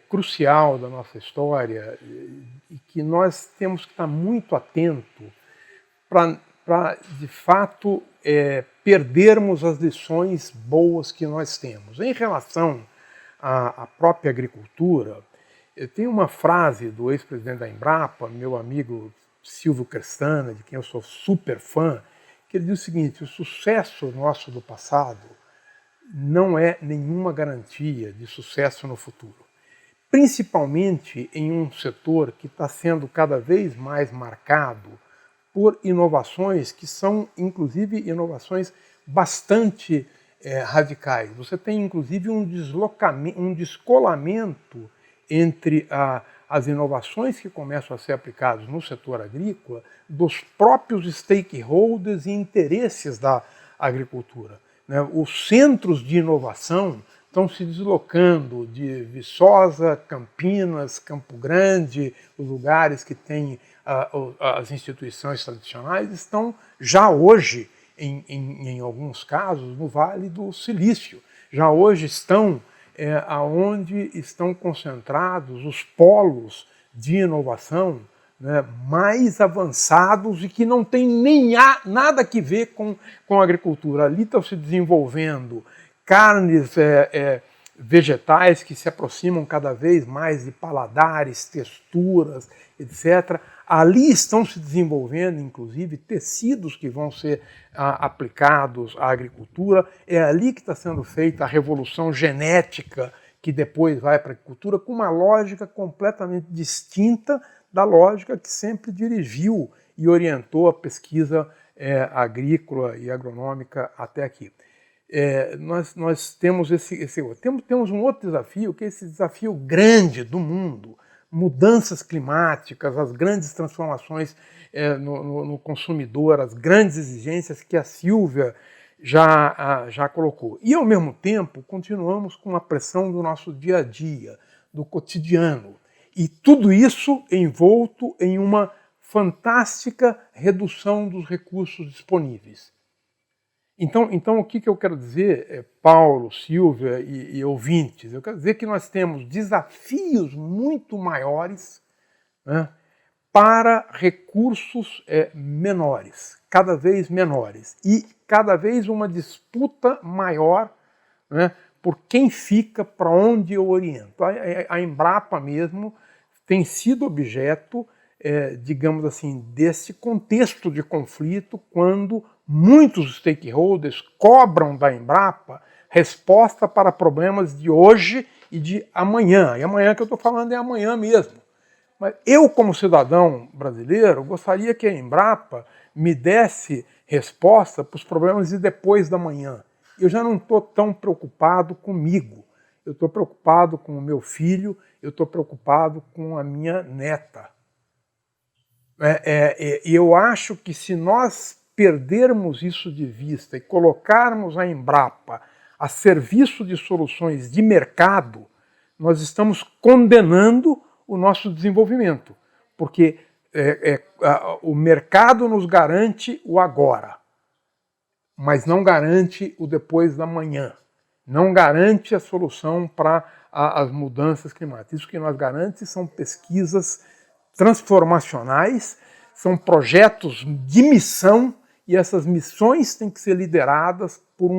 crucial da nossa história e que nós temos que estar muito atento para, de fato, perdermos as lições boas que nós temos. Em relação à própria agricultura, eu tenho uma frase do ex-presidente da Embrapa, meu amigo Silvio Crestana, de quem eu sou super fã, que ele diz o seguinte: o sucesso nosso do passado não é nenhuma garantia de sucesso no futuro. Principalmente em um setor que está sendo cada vez mais marcado por inovações que são, inclusive, inovações bastante radicais. Você tem, inclusive, um descolamento entre as inovações que começam a ser aplicadas no setor agrícola dos próprios stakeholders e interesses da agricultura. Os centros de inovação estão se deslocando de Viçosa, Campinas, Campo Grande, os lugares que têm as instituições tradicionais, estão já hoje, em alguns casos, no Vale do Silício. Já hoje estão aonde estão concentrados os polos de inovação, né, mais avançados e que não tem nada a ver com a agricultura. Ali estão se desenvolvendo carnes vegetais que se aproximam cada vez mais de paladares, texturas, etc. Ali estão se desenvolvendo, inclusive, tecidos que vão ser aplicados à agricultura. É ali que está sendo feita a revolução genética que depois vai para a agricultura, com uma lógica completamente distinta da lógica que sempre dirigiu e orientou a pesquisa agrícola e agronômica até aqui. Nós temos temos um outro desafio, que é esse desafio grande do mundo, mudanças climáticas, as grandes transformações no consumidor, as grandes exigências que a Silvia já colocou. E, ao mesmo tempo, continuamos com a pressão do nosso dia a dia, do cotidiano. E tudo isso envolto em uma fantástica redução dos recursos disponíveis. Então o que eu quero dizer, Paulo, Silvia e ouvintes? Eu quero dizer que nós temos desafios muito maiores, né, para recursos menores, cada vez menores, e cada vez uma disputa maior, né, por quem fica, para onde eu oriento. A Embrapa mesmo tem sido objeto, digamos assim, desse contexto de conflito, quando muitos stakeholders cobram da Embrapa resposta para problemas de hoje e de amanhã. E amanhã que eu estou falando é amanhã mesmo. Mas eu, como cidadão brasileiro, gostaria que a Embrapa me desse resposta para os problemas de depois da manhã. Eu já não estou tão preocupado comigo. Eu estou preocupado com o meu filho, eu estou preocupado com a minha neta. E eu acho que se nós perdermos isso de vista e colocarmos a Embrapa a serviço de soluções de mercado, nós estamos condenando o nosso desenvolvimento, porque o mercado nos garante o agora, mas não garante o depois da manhã, não garante a solução para as mudanças climáticas. Isso que nós garante são pesquisas transformacionais, são projetos de missão, e essas missões têm que ser lideradas por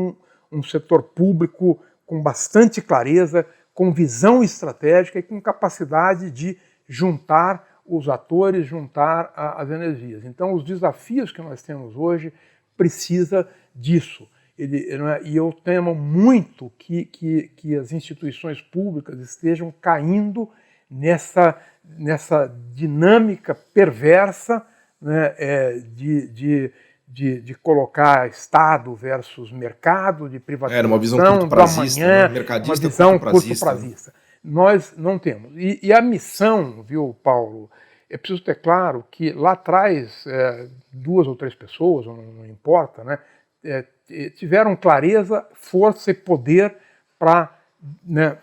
um setor público com bastante clareza, com visão estratégica e com capacidade de juntar os atores, juntar as energias. Então, os desafios que nós temos hoje precisa disso. E eu temo muito que as instituições públicas estejam caindo nessa dinâmica perversa, né, de colocar Estado versus mercado, de privatização uma visão curto-prazista, do amanhã, mercadista, uma visão curto-prazista. Nós não temos. E a missão, viu, Paulo, é preciso ter claro que lá atrás 2 ou 3 pessoas, não importa, né, tiveram clareza, força e poder para, né,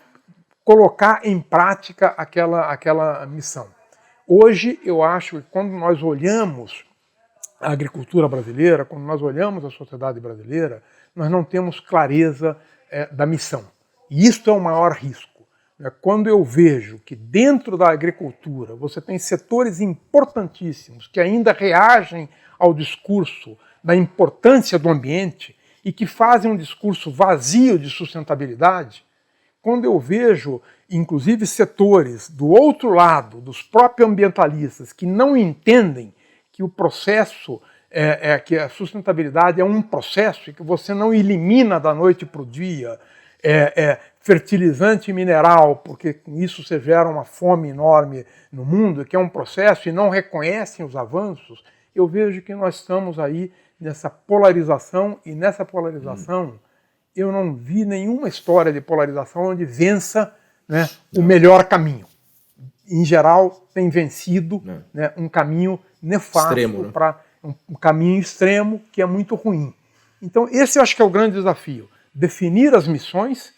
colocar em prática aquela missão. Hoje, eu acho que quando nós olhamos a agricultura brasileira, quando nós olhamos a sociedade brasileira, nós não temos clareza da missão. E isso é o maior risco. Quando eu vejo que dentro da agricultura você tem setores importantíssimos que ainda reagem ao discurso da importância do ambiente e que fazem um discurso vazio de sustentabilidade, quando eu vejo, inclusive, setores do outro lado, dos próprios ambientalistas, que não entendem que o processo, que a sustentabilidade é um processo e que você não elimina da noite para o dia fertilizante mineral, porque com isso você gera uma fome enorme no mundo, que é um processo, e não reconhecem os avanços, eu vejo que nós estamos aí nessa polarização, e nessa polarização eu não vi nenhuma história de polarização onde vença, né, o melhor caminho. Em geral, tem vencido, né, um caminho nefasto, para um caminho extremo que é muito ruim. Então esse eu acho que é o grande desafio, definir as missões,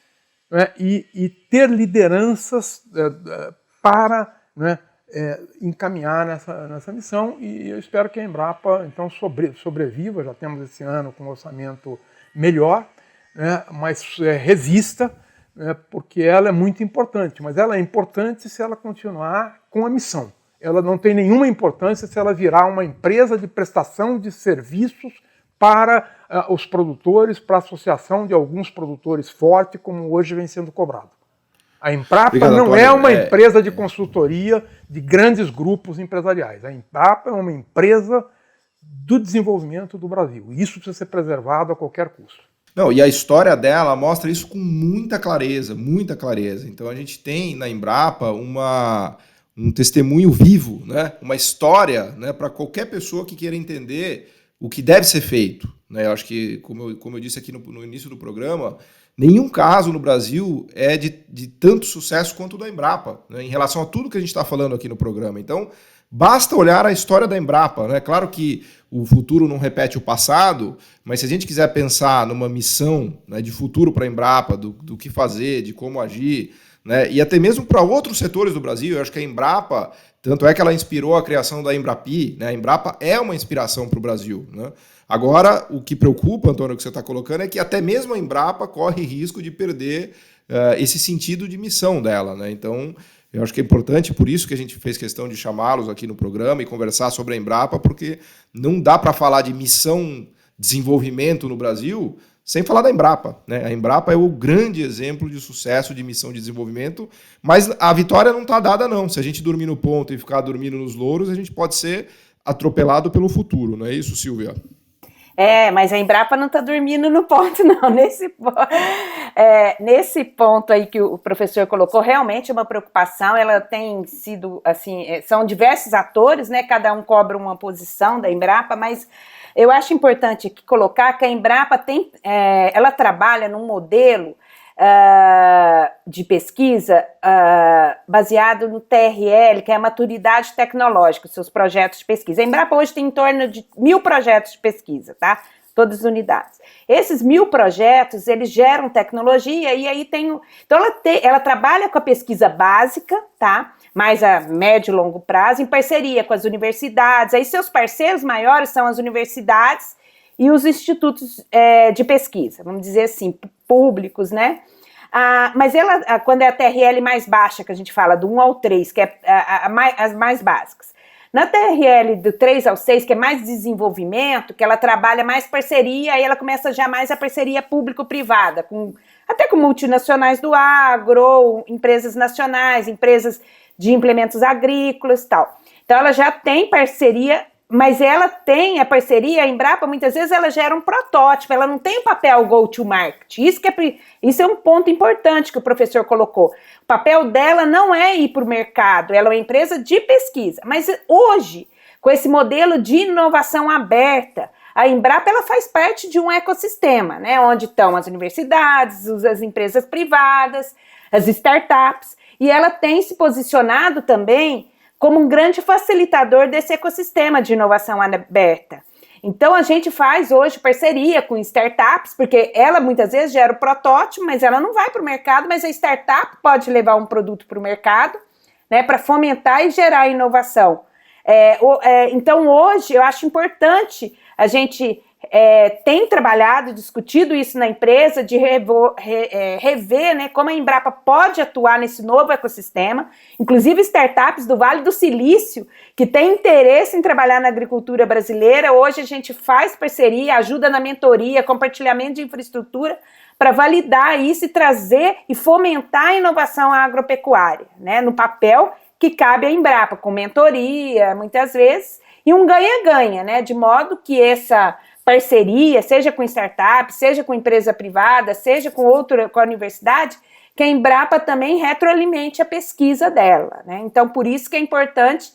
né, e ter lideranças para, né, encaminhar nessa missão, e eu espero que a Embrapa então sobreviva. Já temos esse ano com um orçamento melhor, né, mas resista, né, porque ela é muito importante, mas ela é importante se ela continuar com a missão. Ela não tem nenhuma importância se ela virar uma empresa de prestação de serviços para os produtores, para a associação de alguns produtores forte, como hoje vem sendo cobrado. A Embrapa não é uma empresa de consultoria de grandes grupos empresariais. A Embrapa é uma empresa do desenvolvimento do Brasil. E isso precisa ser preservado a qualquer custo. Não, e a história dela mostra isso com muita clareza, muita clareza. Então a gente tem na Embrapa um testemunho vivo, né? Uma história, né, para qualquer pessoa que queira entender o que deve ser feito, né? Eu acho que, como eu disse aqui no início do programa, nenhum caso no Brasil é de tanto sucesso quanto o da Embrapa, né, em relação a tudo que a gente está falando aqui no programa. Então, basta olhar a história da Embrapa, né? Claro que o futuro não repete o passado, mas se a gente quiser pensar numa missão, né, de futuro para a Embrapa, do que fazer, de como agir, né, e até mesmo para outros setores do Brasil, eu acho que a Embrapa, tanto é que ela inspirou a criação da Embrapi, né? A Embrapa é uma inspiração para o Brasil, né? Agora, o que preocupa, Antônio, que você está colocando, é que até mesmo a Embrapa corre risco de perder esse sentido de missão dela, né? Então, eu acho que é importante, por isso que a gente fez questão de chamá-los aqui no programa e conversar sobre a Embrapa, porque não dá para falar de missão desenvolvimento no Brasil sem falar da Embrapa, né? A Embrapa é o grande exemplo de sucesso de missão de desenvolvimento, mas a vitória não está dada, não. Se a gente dormir no ponto e ficar dormindo nos louros, a gente pode ser atropelado pelo futuro, não é isso, Silvia? Mas a Embrapa não está dormindo no ponto, não. Nesse ponto aí que o professor colocou, realmente é uma preocupação. Ela tem sido, assim, são diversos atores, né? Cada um cobra uma posição da Embrapa, mas eu acho importante aqui colocar que a Embrapa ela trabalha num modelo de pesquisa baseado no TRL, que é a maturidade tecnológica, seus projetos de pesquisa. A Embrapa hoje tem em torno de 1.000 projetos de pesquisa, tá? Todas as unidades. Esses 1.000 projetos, eles geram tecnologia, e aí então ela trabalha com a pesquisa básica, tá? Mais a médio e longo prazo, em parceria com as universidades. Aí seus parceiros maiores são as universidades e os institutos de pesquisa, vamos dizer assim, públicos, né? Mas quando é a TRL mais baixa, que a gente fala, do 1 ao 3, que é as mais básicas. Na TRL do 3 ao 6, que é mais desenvolvimento, que ela trabalha mais parceria, aí ela começa já mais a parceria público-privada, até com multinacionais do agro, empresas nacionais, empresas de implementos agrícolas e tal. Então ela já tem parceria, mas ela tem a parceria, a Embrapa muitas vezes ela gera um protótipo, ela não tem o papel go-to-market. Isso é um ponto importante que o professor colocou. O papel dela não é ir para o mercado, ela é uma empresa de pesquisa. Mas hoje, com esse modelo de inovação aberta, a Embrapa ela faz parte de um ecossistema, né, onde estão as universidades, as empresas privadas, as startups, e ela tem se posicionado também como um grande facilitador desse ecossistema de inovação aberta. Então a gente faz hoje parceria com startups, porque ela muitas vezes gera o protótipo, mas ela não vai para o mercado, mas a startup pode levar um produto para o mercado, né, para fomentar e gerar inovação. Então hoje eu acho importante a gente tem trabalhado, discutido isso na empresa, de rever, né, como a Embrapa pode atuar nesse novo ecossistema, inclusive startups do Vale do Silício, que têm interesse em trabalhar na agricultura brasileira. Hoje a gente faz parceria, ajuda na mentoria, compartilhamento de infraestrutura, para validar isso e trazer e fomentar a inovação agropecuária, né, no papel que cabe à Embrapa, com mentoria, muitas vezes, e um ganha-ganha, né? De modo que essa parceria, seja com startup, seja com empresa privada, seja com a universidade, que a Embrapa também retroalimente a pesquisa dela, né? Então, por isso que é importante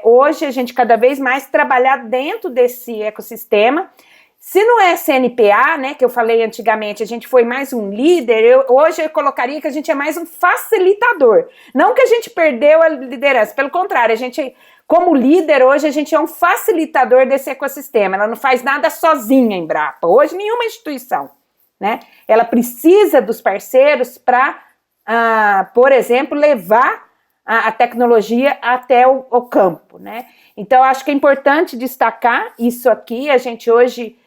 hoje a gente cada vez mais trabalhar dentro desse ecossistema. Se não é CNPA, né, que eu falei antigamente, a gente foi mais um líder, hoje eu colocaria que a gente é mais um facilitador. Não que a gente perdeu a liderança, pelo contrário, a gente, como líder hoje, a gente é um facilitador desse ecossistema. Ela não faz nada sozinha, a Embrapa. Hoje, nenhuma instituição, né? Ela precisa dos parceiros para, por exemplo, levar a tecnologia até o campo, né? Então, acho que é importante destacar isso aqui. A gente hoje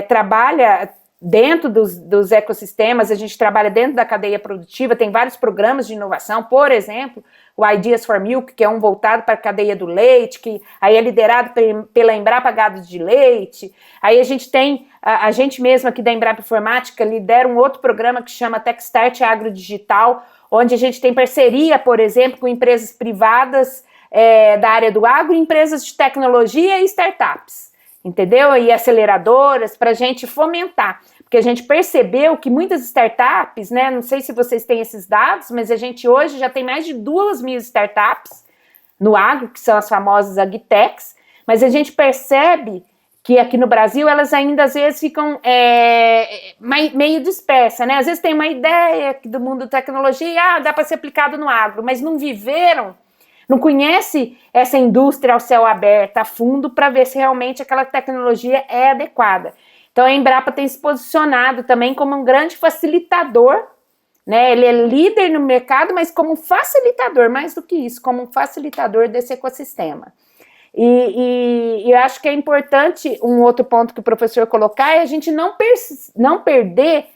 trabalha dentro dos ecossistemas, a gente trabalha dentro da cadeia produtiva, tem vários programas de inovação, por exemplo, o Ideas for Milk, que é um voltado para a cadeia do leite, que aí é liderado pela Embrapa Gados de Leite. Aí a gente tem, a gente mesmo aqui da Embrapa Informática lidera um outro programa que chama Techstart Agrodigital, onde a gente tem parceria, por exemplo, com empresas privadas da área do agro, empresas de tecnologia e startups, entendeu? E aceleradoras, para a gente fomentar, porque a gente percebeu que muitas startups, né, não sei se vocês têm esses dados, mas a gente hoje já tem mais de 2.000 startups no agro, que são as famosas agtechs, mas a gente percebe que aqui no Brasil elas ainda às vezes ficam meio dispersas, né? Às vezes tem uma ideia do mundo da tecnologia, dá para ser aplicado no agro, mas não viveram, não conhece essa indústria ao céu aberto, a fundo, para ver se realmente aquela tecnologia é adequada. Então a Embrapa tem se posicionado também como um grande facilitador, né? Ele é líder no mercado, mas como um facilitador, mais do que isso, como um facilitador desse ecossistema. E eu acho que é importante, um outro ponto que o professor colocar, é a gente não perder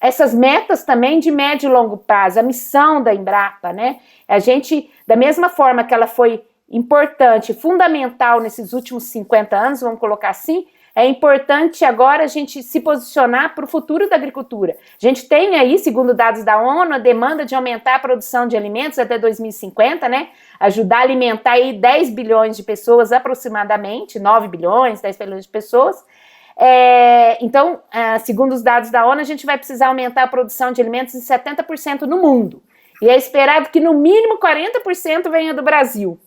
essas metas também de médio e longo prazo, a missão da Embrapa, né? A gente, da mesma forma que ela foi importante, fundamental nesses últimos 50 anos, vamos colocar assim, é importante agora a gente se posicionar para o futuro da agricultura. A gente tem aí, segundo dados da ONU, a demanda de aumentar a produção de alimentos até 2050, né? Ajudar a alimentar aí 10 bilhões de pessoas aproximadamente, 9 bilhões, 10 bilhões de pessoas. Então, segundo os dados da ONU, a gente vai precisar aumentar a produção de alimentos em 70% no mundo. E é esperado que no mínimo 40% venha do Brasil.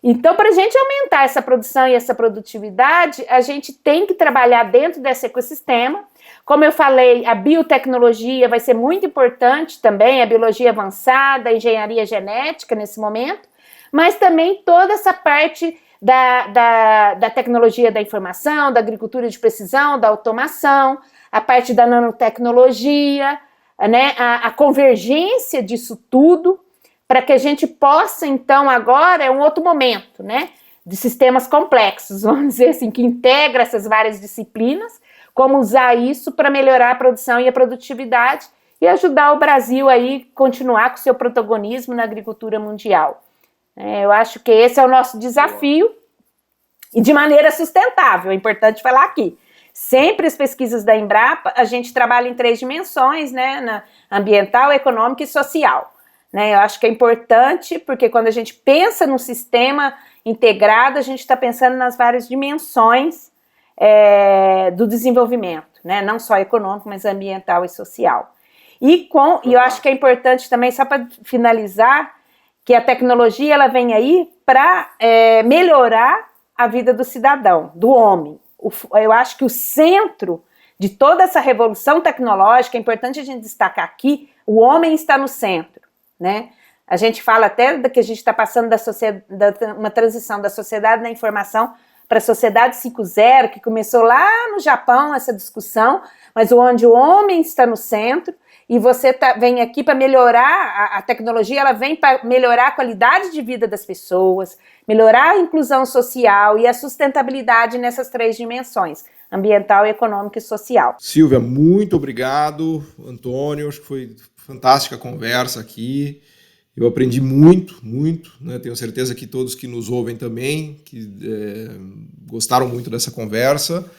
Então, para a gente aumentar essa produção e essa produtividade, a gente tem que trabalhar dentro desse ecossistema. Como eu falei, a biotecnologia vai ser muito importante também, a biologia avançada, a engenharia genética nesse momento, mas também toda essa parte da tecnologia da informação, da agricultura de precisão, da automação, a parte da nanotecnologia, né, a convergência disso tudo, para que a gente possa, então, agora, é um outro momento, né, de sistemas complexos, vamos dizer assim, que integra essas várias disciplinas, como usar isso para melhorar a produção e a produtividade e ajudar o Brasil aí a continuar com o seu protagonismo na agricultura mundial. Eu acho que esse é o nosso desafio, e de maneira sustentável, é importante falar aqui. Sempre as pesquisas da Embrapa, a gente trabalha em 3 dimensões, né, na ambiental, econômica e social. Eu acho que é importante, porque quando a gente pensa num sistema integrado, a gente está pensando nas várias dimensões do desenvolvimento, né? Não só econômico, mas ambiental e social. E eu acho que é importante também, só para finalizar, que a tecnologia ela vem aí para melhorar a vida do cidadão, do homem. Eu acho que o centro de toda essa revolução tecnológica, é importante a gente destacar aqui, o homem está no centro. Né? A gente fala até que a gente está passando uma transição da sociedade da informação para a sociedade 5.0, que começou lá no Japão, essa discussão, mas onde o homem está no centro, e você vem aqui para melhorar, a tecnologia ela vem para melhorar a qualidade de vida das pessoas, melhorar a inclusão social e a sustentabilidade nessas 3 dimensões, ambiental, econômica e social. Silvia, muito obrigado. Antônio, acho que foi fantástica a conversa aqui. Eu aprendi muito, né? Tenho certeza que todos que nos ouvem também que gostaram muito dessa conversa.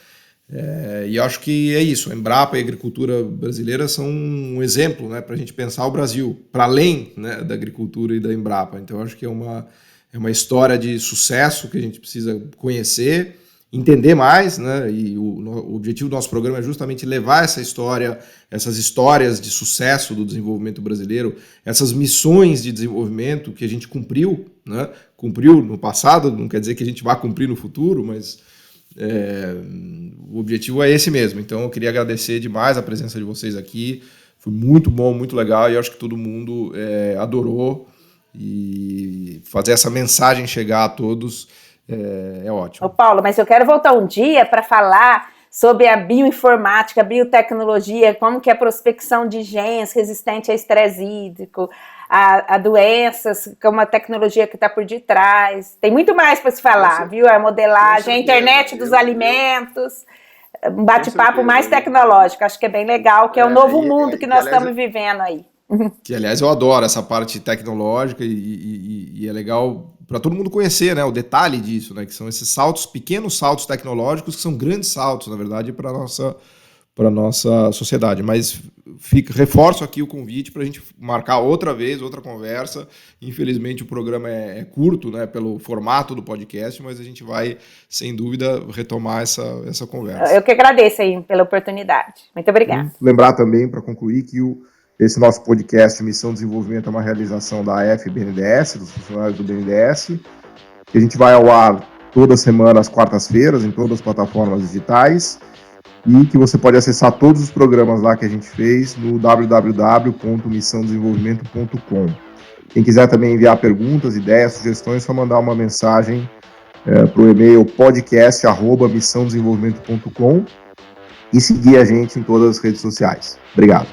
E acho que é isso. A Embrapa e a agricultura brasileira são um exemplo, né, para a gente pensar o Brasil para além, né, da agricultura e da Embrapa. Então acho que é uma história de sucesso que a gente precisa conhecer, entender mais, né? E o objetivo do nosso programa é justamente levar essa história, essas histórias de sucesso do desenvolvimento brasileiro, essas missões de desenvolvimento que a gente cumpriu, né? Cumpriu no passado, não quer dizer que a gente vá cumprir no futuro, mas o objetivo é esse mesmo. Então eu queria agradecer demais a presença de vocês aqui, foi muito bom, muito legal, e eu acho que todo mundo adorou, e fazer essa mensagem chegar a todos é ótimo. Ô Paulo, mas eu quero voltar um dia para falar sobre a bioinformática, a biotecnologia, como que é a prospecção de genes resistente a estresse hídrico, a doenças, como a tecnologia que está por detrás. Tem muito mais para se falar, viu? A modelagem, a internet dos alimentos, um bate-papo mais tecnológico. Acho que é bem legal, que é o novo mundo que nós estamos vivendo aí. Que, aliás, eu adoro essa parte tecnológica e é legal para todo mundo conhecer, né, o detalhe disso, né, que são esses saltos, pequenos saltos tecnológicos, que são grandes saltos, na verdade, para a nossa sociedade. Mas reforço aqui o convite para a gente marcar outra vez, outra conversa. Infelizmente o programa é curto, né, pelo formato do podcast, mas a gente vai, sem dúvida, retomar essa conversa. Eu que agradeço aí pela oportunidade. Muito obrigada. Lembrar também, para concluir, que esse nosso podcast Missão Desenvolvimento é uma realização da AF-BNDES, dos funcionários do BNDES, que a gente vai ao ar toda semana às quartas-feiras em todas as plataformas digitais, e que você pode acessar todos os programas lá que a gente fez no www.missãodesenvolvimento.com. Quem quiser também enviar perguntas, ideias, sugestões, é só mandar uma mensagem para o e-mail podcast@missãodesenvolvimento.com e seguir a gente em todas as redes sociais. Obrigado.